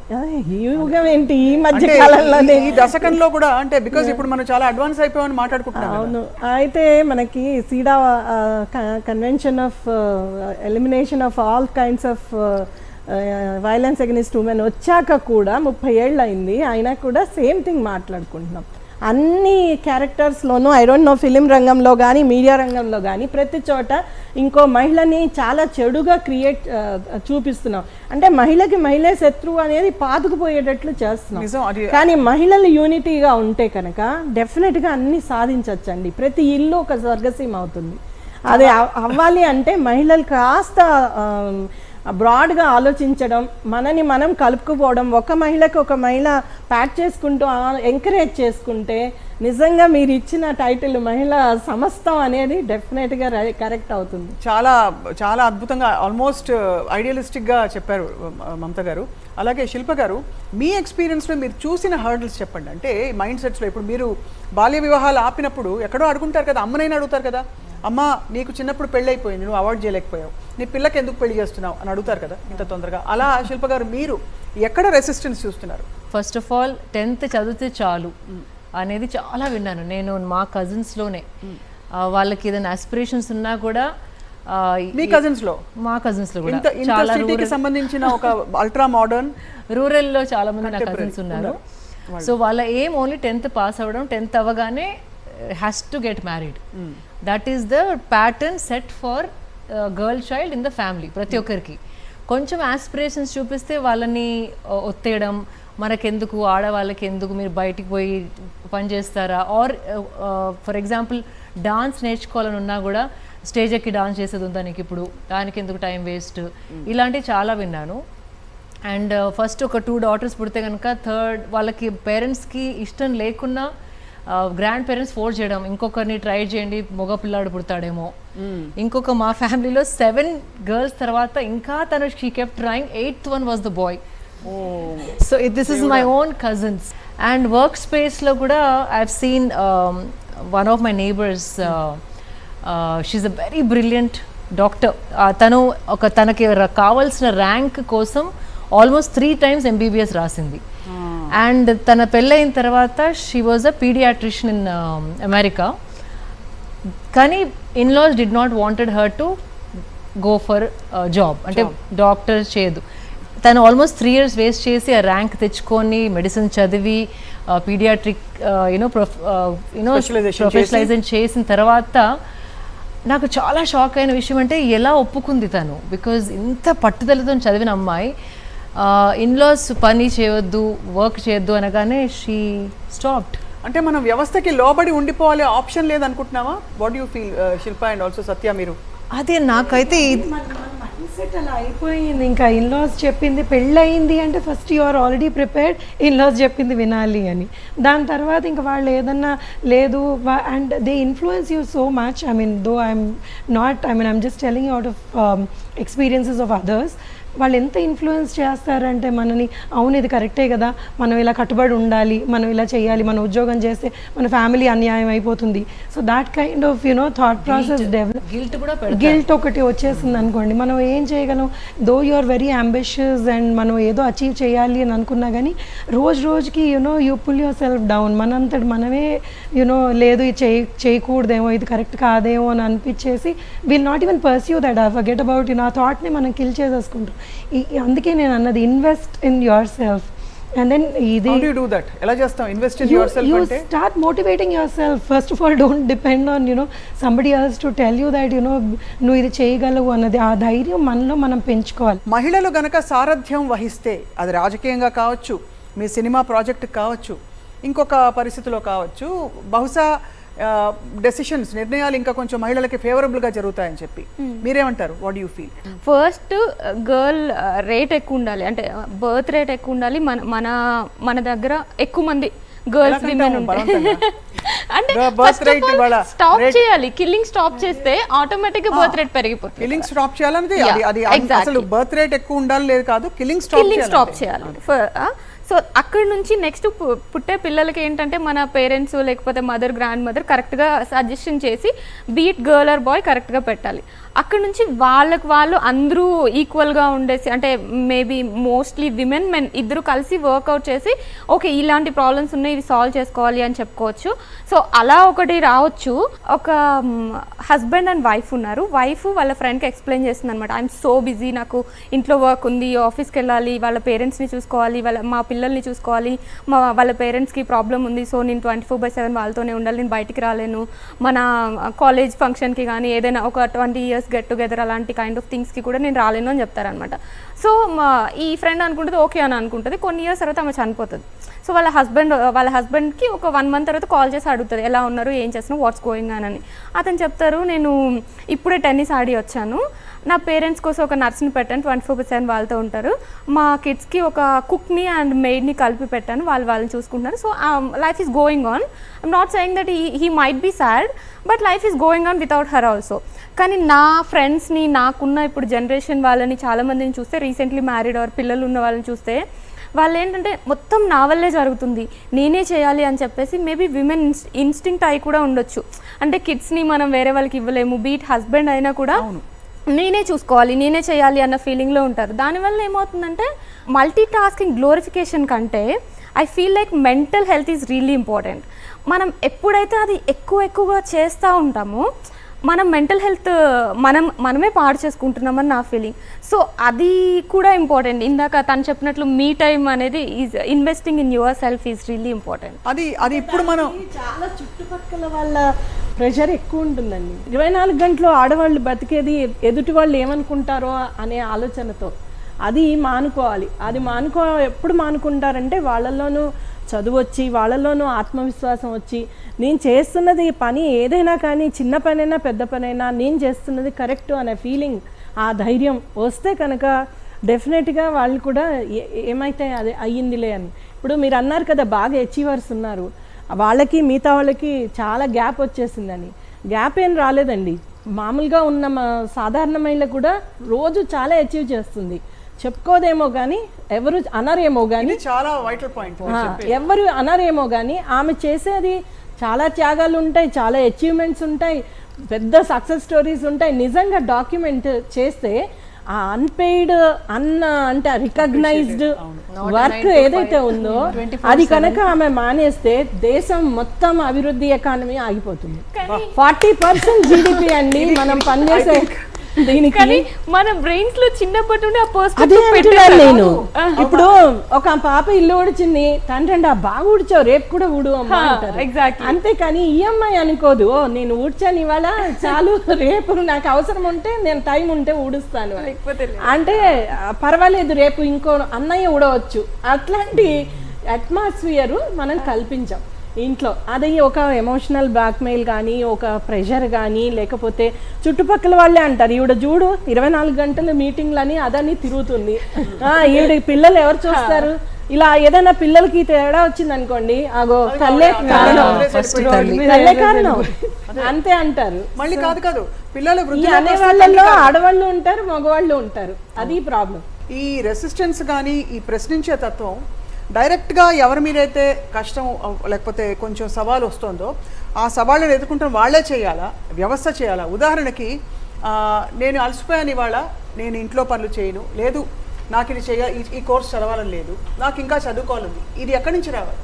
ఈ యుగం ఏంటి, ఈ మధ్య కాలంలో, ఈ దశకంలో కూడా అంటే బికాజ్ ఇప్పుడు మనం చాలా అడ్వాన్స్ అయిపోయామని మాట్లాడుకుంటున్నాం. అవును. అయితే మనకి CEDAW convention of elimination of all kinds of violence against women వచ్చాక కూడా 30 ఏళ్ళు అయింది, అయినా కూడా సేమ్ థింగ్ మాట్లాడుకుంటున్నాం. అన్ని క్యారెక్టర్స్లోనూ, ఐ డోంట్ నో, ఫిలిం రంగంలో కానీ, మీడియా రంగంలో కానీ, ప్రతి చోట ఇంకో మహిళని చాలా చెడుగా చూపిస్తున్నాం. అంటే మహిళకి మహిళే శత్రువు అనేది పాతుకుపోయేటట్లు చేస్తున్నాం. కానీ మహిళలు యూనిటీగా ఉంటే కనుక డెఫినెట్గా అన్ని సాధించవచ్చండి. ప్రతి ఇల్లు ఒక స్వర్గసీమ అవుతుంది. అది అవ్వాలి అంటే మహిళలు కాస్త బ్రాడ్గా ఆలోచించడం, మనని మనం కలుపుకుపోవడం, ఒక మహిళకు ఒక మహిళ ప్యాట్ చేసుకుంటూ ఎంకరేజ్ చేసుకుంటే నిజంగా మీరు ఇచ్చిన టైటిల్ మహిళా సమస్తం అనేది డెఫినెట్గా కరెక్ట్ అవుతుంది. చాలా చాలా అద్భుతంగా, ఆల్మోస్ట్ ఐడియలిస్టిక్గా చెప్పారు మమత గారు. అలాగే శిల్ప గారు, మీ ఎక్స్పీరియన్స్లో మీరు చూసిన హర్డల్స్ చెప్పండి. అంటే మైండ్ సెట్స్లో ఇప్పుడు మీరు బాల్య వివాహాలు ఆపినప్పుడు ఎక్కడో అడుగుంటారు కదా, అమ్మనైనా అడుగుతారు కదా, అమ్మ నీకు చిన్నప్పుడు పెళ్ళి అయిపోయింది, నువ్వు అవాయిడ్ చేయలేకపోయావు, నీ పిల్లకి ఎందుకు పెళ్లి చేస్తున్నావు అని అడుగుతారు కదా ఇంత తొందరగా. అలా శిల్ప గారు మీరు ఎక్కడ రెసిస్టెన్స్ చూస్తున్నారు? ఫస్ట్ ఆఫ్ ఆల్ 10th చదివితే చాలు అనేది చాలా విన్నాను నేను మా కజిన్స్లోనే. వాళ్ళకి ఏదైనా ఆస్పిరేషన్స్ ఉన్నా కూడా, మీ కజిన్స్లో? మా కజిన్స్లో కూడా చాలా సిటీకి సంబంధించిన ఒక అల్ట్రా మోడర్న్ రూరల్లో చాలా మంది నా కజిన్స్ ఉన్నారు. సో వాళ్ళ ఏం ఓన్లీ 10th పాస్ అవ్వడం, 10th అవ్వగానే has to get married. That is the pattern set for girl child in the family. ప్రతి ఒక్కరికి కొంచెం ఆస్పిరేషన్స్ చూపిస్తే వాళ్ళని ఒత్తేయడం, మనకెందుకు, ఆడవాళ్ళకి ఎందుకు, మీరు బయటికి పోయి పని చేస్తారా, ఆర్ ఫర్ ఎగ్జాంపుల్ డాన్స్ నేర్చుకోవాలని ఉన్నా కూడా స్టేజ్ ఎక్కి డాన్స్ చేసేది ఉందా నీకు ఇప్పుడు, దానికి ఎందుకు టైం వేస్ట్, ఇలాంటివి చాలా విన్నాను. అండ్ ఫస్ట్ ఒక 2 daughters పుడితే కనుక వాళ్ళకి పేరెంట్స్కి ఇష్టం లేకున్నా గ్రాండ్ పేరెంట్స్ ఫోర్స్ చేయడం, ఇంకొకరిని ట్రై చేయండి మగ పిల్లాడు పుడతాడేమో. ఇంకొక మా ఫ్యామిలీలో 7 girls తర్వాత ఇంకా తను she kept trying, 8th one was the boy. So this is my own cousins. And work space లో కూడా I've seen one of my neighbors, she's a very brilliant doctor. తను తనకి కావాల్సిన ర్యాంక్ కోసం ఆల్మోస్ట్ 3 times MBBS రాసింది. And తన పెళ్ళైన తర్వాత she was a paediatrician in America. కానీ in laws did not wanted her to go for job, అంటే డాక్టర్ చేయదు. తను ఆల్మోస్ట్ 3 years వేస్ట్ చేసి ఆ ర్యాంక్ తెచ్చుకొని మెడిసిన్ చదివి పీడియాట్రిక్ స్పెషలైజేషన్ చేసిన తర్వాత నాకు చాలా షాక్ అయిన విషయం అంటే ఎలా ఒప్పుకుంది తను. బికాజ్ ఇంత పట్టుదలతో చదివిన అమ్మాయి ఇన్లాస్ పని చేయొద్దు, వర్క్ చేయొద్దు అనగానే షీ స్టాప్డ్. అంటే మనం వ్యవస్థకి లోబడి ఉండిపోవాలి, ఆప్షన్ లేదనుకుంటున్నావా? What you feel Shilpa and also Satya మీరు? అదే నాకైతే మైండ్సెట్ అలా అయిపోయింది. ఇంకా ఇన్లాస్ చెప్పింది పెళ్ళయింది అంటే first you are already prepared, in laws చెప్పింది వినాలి అని. దాని తర్వాత ఇంకా వాళ్ళు ఏదన్నా లేదు and they influence you so much. I mean though I'm just telling out of experiences of others. వాళ్ళు ఎంత ఇన్ఫ్లుయెన్స్ చేస్తారంటే మనని, అవును ఇది కరెక్టే కదా, మనం ఇలా కట్టుబడి ఉండాలి, మనం ఇలా చేయాలి, మన ఉద్యోగం చేస్తే మన ఫ్యామిలీ అన్యాయం అయిపోతుంది. So that kind of thought process develop, guilt ఒకటి వచ్చేసింది అనుకోండి. మనం ఏం చేయగలం? Though you are very ambitious and మనం ఏదో అచీవ్ చేయాలి అని అనుకున్నా కానీ రోజుకి you pull yourself down. మనంతటి మనమే లేదు ఇది చేయకూడదేమో, ఇది కరెక్ట్ కాదేమో అని అనిపించేసి will not even pursue that, forget about ఆ థాట్ని మనం కిల్ చేసేసుకుంటాం. అందుకే నేను అన్నది invest in yourself. And then how do you do that? ఎలా చేస్తాం ఇన్వెస్ట్ ఇన్ యువర్ సెల్ఫ్ అంటే? You start motivating yourself. First of all, don't depend on somebody else to tell you that నువ్వు ఇది చేయగలవు అన్నది. ఆ ధైర్యం మనలో మనం పెంచుకోవాలి. మహిళలు గనక సారథ్యం వహిస్తే, అది రాజకీయంగా కావచ్చు, మీ సినిమా ప్రాజెక్ట్ కావచ్చు, ఇంకొక పరిస్థితిలో కావచ్చు, బహుశా డెసిషన్స్, నిర్ణయాలు ఇంకా కొంచెం మహిళలకి ఫేవరబుల్గా జరుగుతాయని చెప్పి మీరేమంటారు? What you feel? First girl rate ఎక్కువ ఉండాలి, అంటే బర్త్ రేట్ ఎక్కువ ఉండాలి. మన దగ్గర ఎక్కువ మంది గర్ల్స్ విమెన్ ఉంటాయి. అంటే స్టాప్ చేయాలి, కిల్లింగ్ స్టాప్ చేస్తే ఆటోమేటిక్ గా బర్త్ రేట్ పెరిగిపోతుంది. కిల్లింగ్ స్టాప్ చేయాలంటే అది అసలు బర్త్ రేట్ ఎక్కువ ఉండాలి లేదు కాదు, కిల్లింగ్ స్టాప్ చేయాలి. సో అక్కడ నుంచి నెక్స్ట్ పుట్టే పిల్లలకి ఏంటంటే మన పేరెంట్స్ లేకపోతే మదర్, గ్రాండ్ మదర్ కరెక్ట్గా సజెషన్ చేసి బీట్ గర్ల్ ఆర్ బాయ్ కరెక్ట్గా పెట్టాలి. అక్కడ నుంచి వాళ్ళు అందరూ ఈక్వల్గా ఉండేసి, అంటే మేబీ మోస్ట్లీ విమెన్ మెన్ ఇద్దరు కలిసి వర్కౌట్ చేసి ఓకే ఇలాంటి ప్రాబ్లమ్స్ ఉన్నాయి, ఇవి సాల్వ్ చేసుకోవాలి అని చెప్పుకోవచ్చు. సో అలా ఒకటి రావచ్చు. ఒక హస్బెండ్ అండ్ వైఫ్ ఉన్నారు. వైఫ్ వాళ్ళ ఫ్రెండ్కి ఎక్స్ప్లెయిన్ చేస్తుంది అనమాట, ఐఎమ్ సో బిజీ, నాకు ఇంట్లో వర్క్ ఉంది, ఆఫీస్కి వెళ్ళాలి, వాళ్ళ పేరెంట్స్ని చూసుకోవాలి, మా పిల్లల్ని చూసుకోవాలి, వాళ్ళ పేరెంట్స్కి ప్రాబ్లం ఉంది, సో నేను 24/7 వాళ్ళతోనే ఉండాలి, నేను బయటికి రాలేను, మన కాలేజ్ ఫంక్షన్కి కానీ ఏదైనా ఒక 20 years గెట్ టుగెదర్ అలాంటి కైండ్ ఆఫ్ థింగ్స్కి కూడా నేను రాలేను అని చెప్తారనమాట. సో ఈ ఫ్రెండ్ అనుకుంటుంది ఓకే అని అనుకుంటుంది. కొన్ని ఇయర్స్ తర్వాత ఆమె చనిపోతుంది. సో వాళ్ళ హస్బెండ్కి ఒక 1 month తర్వాత కాల్ చేసి అడుగుతుంది, ఎలా ఉన్నారు, ఏం చేస్తున్నావు, వాట్స్ గోయింగ్ అని. అతను చెప్తారు, నేను ఇప్పుడే టెన్నిస్ ఆడి వచ్చాను, నా పేరెంట్స్ కోసం ఒక నర్స్ని పెట్టాను, 24/7 వాళ్ళతో ఉంటారు, మా కిడ్స్కి ఒక కుక్ని అండ్ మెయిడ్ని కలిపి పెట్టాను, వాళ్ళని చూసుకుంటున్నారు. So life is going on. I'm not saying that he might be sad, but life is going on without her also. కానీ నా ఫ్రెండ్స్ని, నాకున్న ఇప్పుడు జనరేషన్ వాళ్ళని చాలామందిని చూస్తే, రీసెంట్లీ మ్యారీడ్ ఆర్ పిల్లలు ఉన్న వాళ్ళని చూస్తే, వాళ్ళు ఏంటంటే మొత్తం నా వల్లే జరుగుతుంది, నేనే చేయాలి అని చెప్పేసి మేబీ విమెన్ ఇన్స్టింక్ట్ అయి కూడా ఉండొచ్చు. అంటే కిడ్స్ని మనం వేరే వాళ్ళకి ఇవ్వలేము, బీట్ హస్బెండ్ అయినా కూడా నేనే చూసుకోవాలి, నేనే చేయాలి అన్న ఫీలింగ్లో ఉంటారు. దానివల్ల ఏమవుతుందంటే మల్టీ టాస్కింగ్ గ్లోరిఫికేషన్ కంటే I feel like mental health is really important. మనం ఎప్పుడైతే అది ఎక్కువగా చేస్తూ ఉంటామో మనం మెంటల్ హెల్త్ మనమే పాడు చేసుకుంటున్నామని నా ఫీలింగ్. సో అది కూడా ఇంపార్టెంట్. ఇందాక తను చెప్పినట్లు మీ టైం అనేది is investing in your self is really important. అది ఇప్పుడు మనం చాలా చుట్టుపక్కల వాళ్ళ ప్రెషర్ ఎక్కువ ఉంటుందండి. 24 గంటలు ఆడవాళ్ళు బతికేది ఎదుటి వాళ్ళు ఏమనుకుంటారో అనే ఆలోచనతో. అది మానుకోవాలి. ఎప్పుడు మానుకుంటారంటే వాళ్ళల్లోనూ చదువు వచ్చి, వాళ్ళలోనూ ఆత్మవిశ్వాసం వచ్చి, నేను చేస్తున్నది పని ఏదైనా కానీ, చిన్న పనైనా పెద్ద పనైనా నేను చేస్తున్నది కరెక్ట్ అనే ఫీలింగ్, ఆ ధైర్యం వస్తే కనుక డెఫినెట్గా వాళ్ళు కూడా ఏమైతే అది అయ్యిందిలే అని. ఇప్పుడు మీరు అన్నారు కదా బాగా అచీవర్స్ ఉన్నారు, వాళ్ళకి మిగతా వాళ్ళకి చాలా గ్యాప్ వచ్చేసిందని. గ్యాప్ ఏం రాలేదండి. మామూలుగా ఉన్న సాధారణ మహిళ కూడా రోజు చాలా అచీవ్ చేస్తుంది. చెప్పుకోదేమో కానీ, ఎవరు అనరేమో కానీ, చాలా వైటల్ పాయింట్, ఎవరు అనరేమో కానీ ఆమె చేసేది చాలా త్యాగాలు ఉంటాయి, చాలా అచీవ్మెంట్స్ ఉంటాయి, పెద్ద సక్సెస్ స్టోరీస్ ఉంటాయి. నిజంగా డాక్యుమెంట్ చేస్తే ఆ అన్పెయిడ్ అంటే రికగ్నైజ్డ్ వర్క్ ఏదైతే ఉందో అది కనుక ఆమె మానేస్తే దేశం మొత్తం అభివృద్ధి ఎకానమీ ఆగిపోతుంది. 40% GDP అండి మనం పనిచేసే దీనికి కానీ మన బ్రెయిన్స్ లో చిన్నప్పటి నుండి ఆ అదే పర్స్పెక్టివ్ అంటున్నాను నేను. ఇప్పుడు ఒక పాప ఇల్లు ఊడిచింది, తండ్రి బాగా ఊడ్చావు రేపు కూడా ఊడు అమ్మా అంటారు. exactly. అంతేకాని ఈ అమ్మాయి అనుకోదు, ఓ నేను ఊడ్చాను ఇవాళ చాలు, రేపు నాకు అవసరం ఉంటే నేను టైం ఉంటే ఊడుస్తాను అని. అంటే పర్వాలేదు రేపు ఇంకో అన్నయ్య ఊడవచ్చు, అట్లాంటి అట్మాస్ఫియర్ మనం కల్పించాం ఇంట్లో. అది ఒక ఎమోషనల్ బ్లాక్మెయిల్ కానీ, ఒక ప్రెషర్ కానీ, లేకపోతే చుట్టుపక్కల వాళ్ళే అంటారు ఈవిడ చూడు 24 గంటలు మీటింగ్లని అదని తిరుగుతుంది, ఈవిడ పిల్లలు ఎవరు చూస్తారు, ఇలా ఏదైనా పిల్లలకి తేడా వచ్చింది అనుకోండి, అగో తల్లే కారణం, తల్లే కారణం అంతే అంటారు. మళ్ళీ కాదు పిల్లలు అనే వాళ్ళలో ఆడవాళ్ళు ఉంటారు, మగవాళ్ళు ఉంటారు, అది ప్రాబ్లం. ఈ రెసిస్టెన్స్ కానీ ఈ ప్రశ్నించే తత్వం డైరెక్ట్గా ఎవరి మీదైతే కష్టం లేకపోతే కొంచెం సవాలు వస్తుందో ఆ సవాళ్ళని ఎదుర్కొంటున్న వాళ్ళే చేయాలా, వ్యవస్థ చేయాలా? ఉదాహరణకి నేను అలసిపోయాను ఇవాళ, నేను ఇంట్లో పనులు చేయను, లేదు నాకు ఇది ఈ కోర్స్ చదవాలని లేదు, నాకు ఇంకా చదువుకోవాలని, ఇది ఎక్కడి నుంచి రావాలి?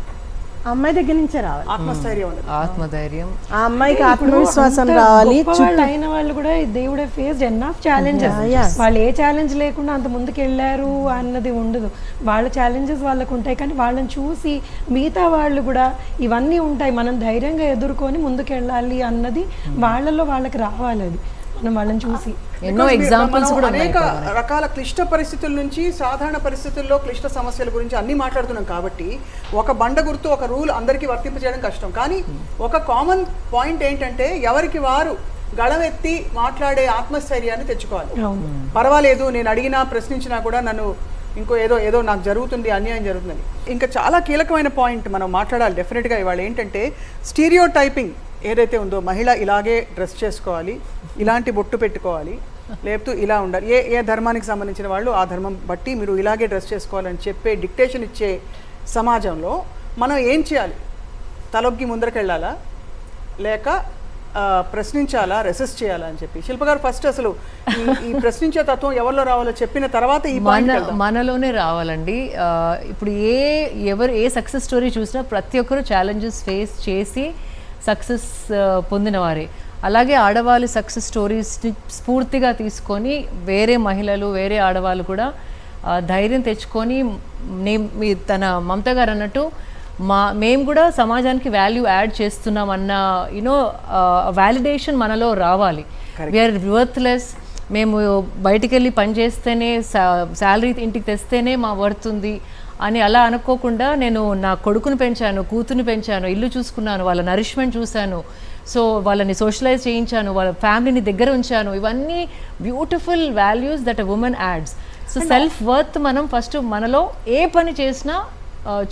అమ్మాయి దగ్గర నుంచే రావాలి ఆత్మస్థైర్యం. ఆత్మధైర్యం, ఆ అమ్మాయికి ఆత్మవిశ్వాసం రావాలి. వాళ్ళు అయిన వాళ్ళు కూడా they would have faced enough challenges. వాళ్ళు ఏ ఛాలెంజ్ లేకుండా అంత ముందుకు వెళ్ళారు అన్నది ఉండదు. వాళ్ళ ఛాలెంజెస్ వాళ్ళకు ఉంటాయి, కానీ వాళ్ళని చూసి మిగతా వాళ్ళు కూడా ఇవన్నీ ఉంటాయి, మనం ధైర్యంగా ఎదుర్కొని ముందుకు వెళ్ళాలి అన్నది వాళ్ళలో వాళ్ళకి రావాలి. అది మనం వాళ్ళని చూసి ఎన్నో ఎగ్జాంపుల్స్ కూడా అనేక రకాల క్లిష్ట పరిస్థితుల నుంచి సాధారణ పరిస్థితుల్లో క్లిష్ట సమస్యల గురించి అన్ని మాట్లాడుతున్నాం కాబట్టి ఒక బండ గుర్తు ఒక రూల్ అందరికీ వర్తింపజేయడం కష్టం. కానీ ఒక కామన్ పాయింట్ ఏంటంటే ఎవరికి వారు గళమెత్తి మాట్లాడే ఆత్మస్థైర్యాన్ని తెచ్చుకోవాలి. పర్వాలేదు నేను అడిగినా ప్రశ్నించినా కూడా నన్ను ఇంకో ఏదో నాకు జరుగుతుంది, అన్యాయం జరుగుతుందని. ఇంకా చాలా కీలకమైన పాయింట్ మనం మాట్లాడాలి డెఫినెట్గా ఇవాళ ఏంటంటే స్టీరియో టైపింగ్ ఏదైతే ఉందో, మహిళ ఇలాగే డ్రెస్ చేసుకోవాలి, ఇలాంటి బొట్టు పెట్టుకోవాలి, లేకపోతే ఇలా ఉండాలి, ఏ ధర్మానికి సంబంధించిన వాళ్ళు ఆ ధర్మం బట్టి మీరు ఇలాగే డ్రెస్ చేసుకోవాలని చెప్పే డిక్టేషన్ ఇచ్చే సమాజంలో మనం ఏం చేయాలి? తలొగ్గి ముందరకెళ్ళాలా లేక ప్రశ్నించాలా, రెసిస్ట్ చేయాలా అని చెప్పి శిల్ప గారు ఫస్ట్ అసలు ఈ ప్రశ్నించే తత్వం ఎవరిలో రావాలో చెప్పిన తర్వాత ఈ మనలోనే రావాలండి. ఇప్పుడు ఏ సక్సెస్ స్టోరీ చూసినా ప్రతి ఒక్కరు ఛాలెంజెస్ ఫేస్ చేసి సక్సెస్ పొందిన వారే. అలాగే ఆడవాళ్ళ సక్సెస్ స్టోరీస్ని స్ఫూర్తిగా తీసుకొని వేరే మహిళలు వేరే ఆడవాళ్ళు కూడా ధైర్యం తెచ్చుకొని తన మమత గారు అన్నట్టు మేము కూడా సమాజానికి వాల్యూ యాడ్ చేస్తున్నాం అన్న వ్యాలిడేషన్ మనలో రావాలి. వీఆర్ వర్త్లెస్, మేము బయటికి వెళ్ళి పని చేస్తేనే శాలరీ ఇంటికి తెస్తేనే మా వర్త్ ఉంది అని అలా అనుకోకుండా నేను నా కొడుకుని పెంచాను, కూతుర్ని పెంచాను, ఇల్లు చూసుకున్నాను, వాళ్ళ నరిష్మెంట్ చూశాను, సో వాళ్ళని సోషలైజ్ చేయించాను, వాళ్ళ ఫ్యామిలీని దగ్గర ఉంచాను. ఇవన్నీ beautiful values that a women ads. So self worth మనం ఫస్ట్ మనలో ఏ పని చేసినా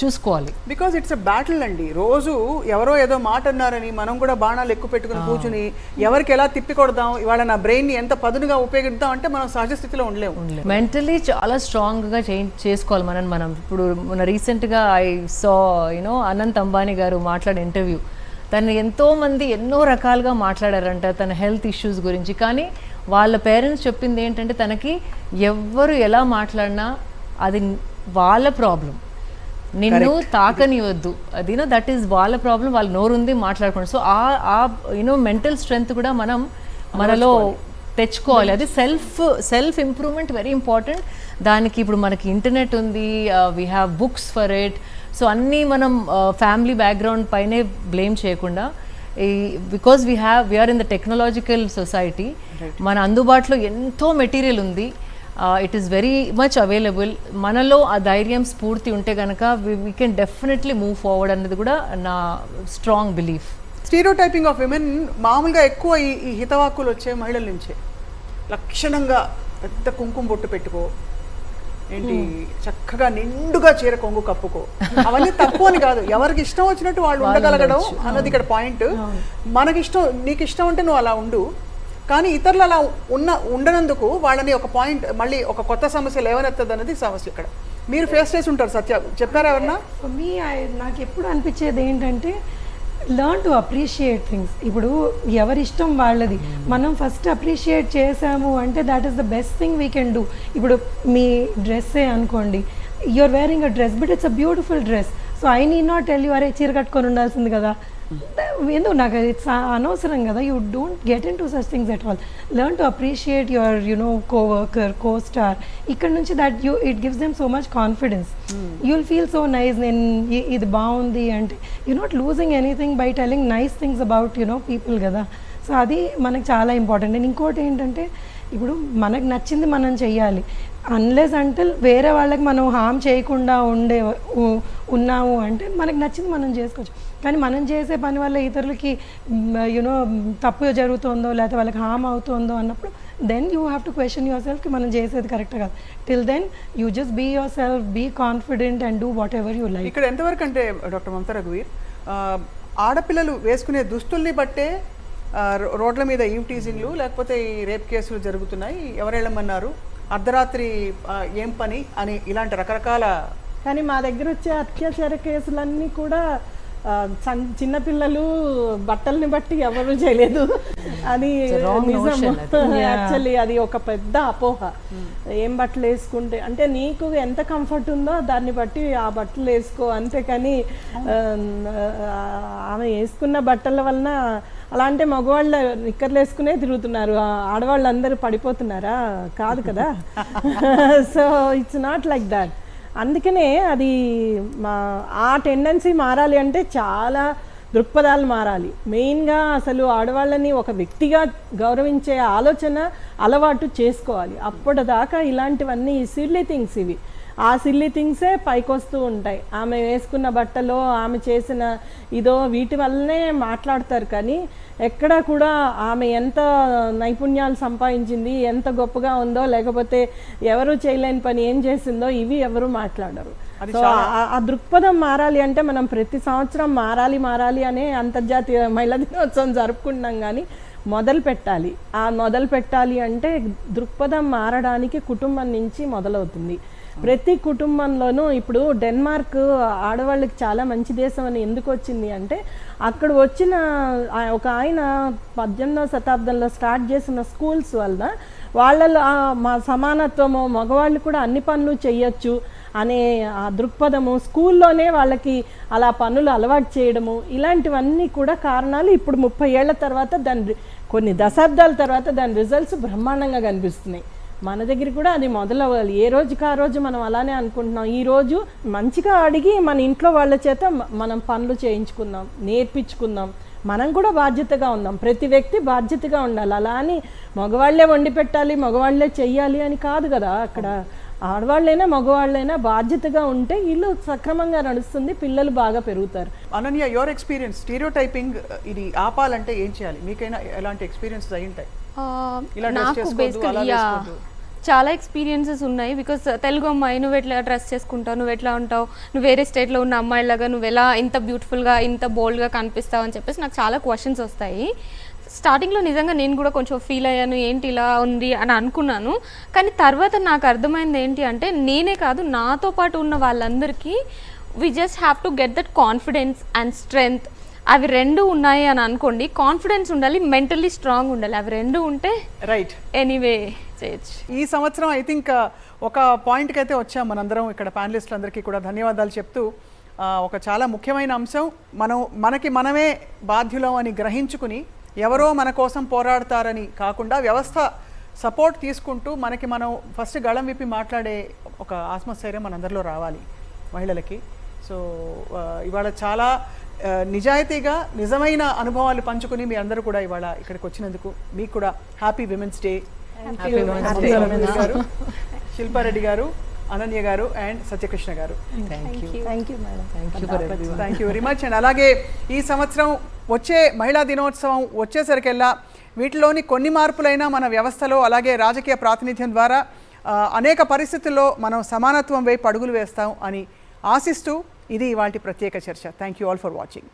చూసుకోవాలి. బికాజ్ ఇట్స్ ఎ బ్యాటిల్ అండి. రోజు ఎవరో ఏదో మాట అన్నారని మనం కూడా బాణాలు ఎక్కువ పెట్టుకుని కూర్చుని ఎవరికి ఎలా తిప్పి కొడదాం, ఇవాళ నా బ్రెయిన్ని ఎంత పదునుగా ఉపయోగిద్దాం అంటే మనం సహజ స్థితిలో ఉండలేము. మెంటలీ చాలా స్ట్రాంగ్గా చేసుకోవాలి మనం. ఇప్పుడు మన రీసెంట్గా ఐ సా అనంత్ అంబానీ గారు మాట్లాడే ఇంటర్వ్యూ. తను ఎంతోమంది ఎన్నో రకాలుగా మాట్లాడారంట తన హెల్త్ ఇష్యూస్ గురించి. కానీ వాళ్ళ పేరెంట్స్ చెప్పింది ఏంటంటే తనకి ఎవ్వరు ఎలా మాట్లాడినా అది వాళ్ళ ప్రాబ్లం, నిన్ను తాకనివద్దు, అది దట్ ఈస్ వాళ్ళ ప్రాబ్లం, వాళ్ళ నోరుంది మాట్లాడుకోండి. సో ఆ మెంటల్ స్ట్రెంగ్త్ కూడా మనలో తెచ్చుకోవాలి. అది సెల్ఫ్ ఇంప్రూవ్మెంట్ వెరీ ఇంపార్టెంట్. దానికి ఇప్పుడు మనకి ఇంటర్నెట్ ఉంది, we have books for it. So అన్నీ మనం ఫ్యామిలీ బ్యాక్గ్రౌండ్ పైనే బ్లేమ్ చేయకుండా, because we are in the technological society, మన అందుబాటులో ఎంతో మెటీరియల్ ఉంది, it is very much available. మనలో ఆ ధైర్యం స్ఫూర్తి ఉంటే కనుక we can definitely move forward అన్నది కూడా నా strong belief. Stereotyping of women మామూలుగా ఎక్కువ ఈ హితవాక్కులు వచ్చే మహిళల నుంచే. లక్షణంగా పెద్ద కుంకుమ బొట్టు పెట్టుకో, ఏంటి చక్కగా నిండుగా చీర కొంగు కప్పుకో, అవన్నీ తక్కువ అని కాదు, ఎవరికి ఇష్టం వచ్చినట్టు వాళ్ళు ఉండగలగడం అన్నది ఇక్కడ పాయింట్. మనకిష్టం, నీకు ఇష్టం అంటే నువ్వు అలా ఉండు, కానీ ఇతరులు అలా ఉండనందుకు వాళ్ళని ఒక పాయింట్ మళ్ళీ ఒక కొత్త సమస్య లేవనెత్తది అన్నది సమస్య. ఇక్కడ మీరు ఫేస్ చేసి ఉంటారు. సత్య చెప్పారా ఎవరన్నా? మీ నాకు ఎప్పుడు అనిపించేది ఏంటంటే లర్న్ టు అప్రిషియేట్ థింగ్స్. ఇప్పుడు ఎవరి ఇష్టం వాళ్ళది, మనం ఫస్ట్ అప్రిషియేట్ చేసాము అంటే that is the best thing we can do. ఇప్పుడు మీ డ్రెస్సే అనుకోండి, you are wearing a dress but it's a beautiful dress, so I need not tell you అరే చీర కట్టుకొని ఉండాల్సింది కదా ఏందో నాకు ఇట్స్ అనవసరం కదా. You don't get into such things at all. Learn to appreciate your coworker, co-star. ఇక్కడ నుంచి that it gives them so much confidence. You'll feel so nice, నేను ఇది బాగుంది అంటే you not losing anything by telling nice things about people కదా. So అది మనకు చాలా ఇంపార్టెంట్. అండ్ ఇంకోటి ఏంటంటే ఇప్పుడు మనకు నచ్చింది మనం చెయ్యాలి. అన్లెస్ అంటిల్ వేరే వాళ్ళకి మనం హామ్ చేయకుండా ఉన్నాము అంటే మనకు నచ్చింది మనం చేసుకోవచ్చు. కానీ మనం చేసే పని వల్ల ఇతరులకి తప్పు జరుగుతుందో లేకపోతే వాళ్ళకి హామ్ అవుతుందో అన్నప్పుడు then you have to question your సెల్ఫ్కి మనం చేసేది కరెక్ట్ కాదు. Till then you just be yourself, be confident and do whatever you like. ఇక్కడ ఎంతవరకు అంటే డాక్టర్ మమతా రఘువీర్, ఆడపిల్లలు వేసుకునే దుస్తుల్ని బట్టే రోడ్ల మీద ఈవ్ టీజింగ్లు లేకపోతే ఈ రేప్ కేసులు జరుగుతున్నాయి, ఎవరెళ్ళమన్నారు, అర్ధరాత్రి ఏం పని అని ఇలాంటి రకరకాల. కానీ మా దగ్గర వచ్చే అత్యాచార కేసులన్నీ కూడా చిన్నపిల్లలు బట్టల్ని బట్టి ఎవరు చేయలేదు అని నిజం. యాక్చువల్లీ అది ఒక పెద్ద అపోహ. ఏం బట్టలు వేసుకుంటే అంటే నీకు ఎంత కంఫర్ట్ ఉందో దాన్ని బట్టి ఆ బట్టలు వేసుకో, అంతేకాని ఆమె వేసుకున్న బట్టల వలన అలా అంటే మగవాళ్ళు నిక్కర్లు వేసుకునే తిరుగుతున్నారు, ఆడవాళ్ళు అందరూ పడిపోతున్నారా? కాదు కదా. So it's not like that. అందుకనే అది ఆ టెండెన్సీ మారాలి అంటే చాలా దృక్పథాలు మారాలి. మెయిన్గా అసలు ఆడవాళ్ళని ఒక వ్యక్తిగా గౌరవించే ఆలోచన అలవాటు చేసుకోవాలి. అప్పటిదాకా ఇలాంటివన్నీ సిల్లీ థింగ్స్, ఇవి ఆ సిల్లీ థింగ్సే పైకొస్తూ ఉంటాయి. ఆమె వేసుకున్న బట్టలో ఆమె చేసిన ఇదో వీటి వల్లనే మాట్లాడతారు. కానీ ఎక్కడా కూడా ఆమె ఎంత నైపుణ్యాలు సంపాదించింది, ఎంత గొప్పగా ఉందో, లేకపోతే ఎవరు చేయలేని పని ఏం చేసిందో ఇవి ఎవరు మాట్లాడరు. సో ఆ దృక్పథం మారాలి అంటే మనం ప్రతి సంవత్సరం మారాలి అనే అంతర్జాతీయ మహిళా దినోత్సవం జరుపుకుంటున్నాం. కానీ మొదలు పెట్టాలి అంటే దృక్పథం మారడానికి కుటుంబం నుంచి మొదలవుతుంది. ప్రతి కుటుంబంలోనూ ఇప్పుడు డెన్మార్క్ ఆడవాళ్ళకి చాలా మంచి దేశం అని ఎందుకు వచ్చింది అంటే అక్కడ వచ్చిన ఒక ఆయన 18వ శతాబ్దంలో స్టార్ట్ చేసిన స్కూల్స్ వలన వాళ్ళలో మా సమానత్వము, మగవాళ్ళు కూడా అన్ని పనులు చెయ్యొచ్చు అనే ఆ దృక్పథము, స్కూల్లోనే వాళ్ళకి అలా పనులు అలవాటు చేయడము, ఇలాంటివన్నీ కూడా కారణాలు. ఇప్పుడు 30 ఏళ్ల తర్వాత కొన్ని దశాబ్దాల తర్వాత దాని రిజల్ట్స్ బ్రహ్మాండంగా కనిపిస్తున్నాయి. మన దగ్గర కూడా అది మొదలవ్వాలి. ఏ రోజుకి ఆ రోజు మనం అలానే అనుకుంటున్నాం. ఈరోజు మంచిగా అడిగి మన ఇంట్లో వాళ్ళ చేత మనం పనులు చేయించుకుందాం, నేర్పించుకుందాం. మనం కూడా బాధ్యతగా ఉందాం. ప్రతి వ్యక్తి బాధ్యతగా ఉండాలి. అలా అని మగవాళ్లే వండి పెట్టాలి, మగవాళ్లే చెయ్యాలి అని కాదు కదా. అక్కడ ఆడవాళ్ళైనా మగవాళ్ళైనా బాధ్యతగా ఉంటే ఇల్లు సక్రమంగా నడుస్తుంది, పిల్లలు బాగా పెరుగుతారు. అనన్య, యువర్ ఎక్స్పీరియన్స్, స్టీరియోటైపింగ్ ఇది ఆపాలంటే ఏం చేయాలి? మీకైనా ఎలాంటి ఎక్స్పీరియన్స్ అయి ఉంటాయి? నాకు బేసికలీ చాలా ఎక్స్పీరియన్సెస్ ఉన్నాయి. బికాస్ తెలుగు అమ్మాయి, నువ్వు ఎట్లా డ్రెస్ చేసుకుంటావు, నువ్వు ఎట్లా ఉంటావు, నువ్వు వేరే స్టేట్లో ఉన్న అమ్మాయిలాగా నువ్వు ఎలా ఇంత బ్యూటిఫుల్గా ఇంత బోల్డ్గా కనిపిస్తావు అని చెప్పేసి నాకు చాలా క్వశ్చన్స్ వస్తాయి. స్టార్టింగ్లో నిజంగా నేను కూడా కొంచెం ఫీల్ అయ్యాను, ఏంటి ఇలా ఉంది అని అనుకున్నాను. కానీ తర్వాత నాకు అర్థమైంది ఏంటి అంటే నేనే కాదు, నాతో పాటు ఉన్న వాళ్ళందరికీ we just have to get that confidence and strength. అవి రెండు ఉన్నాయి అని అనుకోండి. కాన్ఫిడెన్స్ ఉండాలి, మెంటల్లీ స్ట్రాంగ్ ఉండాలి. అవి రెండు ఉంటే రైట్ ఎనీవే చేయొచ్చు. ఈ సంవత్సరం ఐ థింక్ ఒక పాయింట్కి అయితే వచ్చాం మనందరం. ఇక్కడ ప్యానలిస్టులందరికీ కూడా ధన్యవాదాలు చెప్తూ ఒక చాలా ముఖ్యమైన అంశం, మనకి మనమే బాధ్యులం అని గ్రహించుకుని ఎవరో మన కోసం పోరాడతారని కాకుండా వ్యవస్థ సపోర్ట్ తీసుకుంటూ మనకి మనం ఫస్ట్ గళం విప్పి మాట్లాడే ఒక ఆత్మస్థైర్యం మనందరిలో రావాలి మహిళలకి. సో ఇవాళ చాలా నిజాయితీగా నిజమైన అనుభవాలు పంచుకుని మీ అందరూ కూడా ఇవాళ ఇక్కడికి వచ్చినందుకు మీకు కూడా హ్యాపీ విమెన్స్ డే. గారు, శిల్పారెడ్డి గారు, అనన్య గారు అండ్ సత్యకృష్ణ గారు, thank you very much. And అలాగే ఈ సంవత్సరం వచ్చే మహిళా దినోత్సవం వచ్చేసరికెల్లా వీటిలోని కొన్ని మార్పులైనా మన వ్యవస్థలో అలాగే రాజకీయ ప్రాతినిధ్యం ద్వారా అనేక పరిస్థితుల్లో మనం సమానత్వం వైపు అడుగులు వేస్తాం అని ఆశిస్తూ ఇది ఇవాల్టి ప్రత్యేక చర్చ. Thank you all for watching.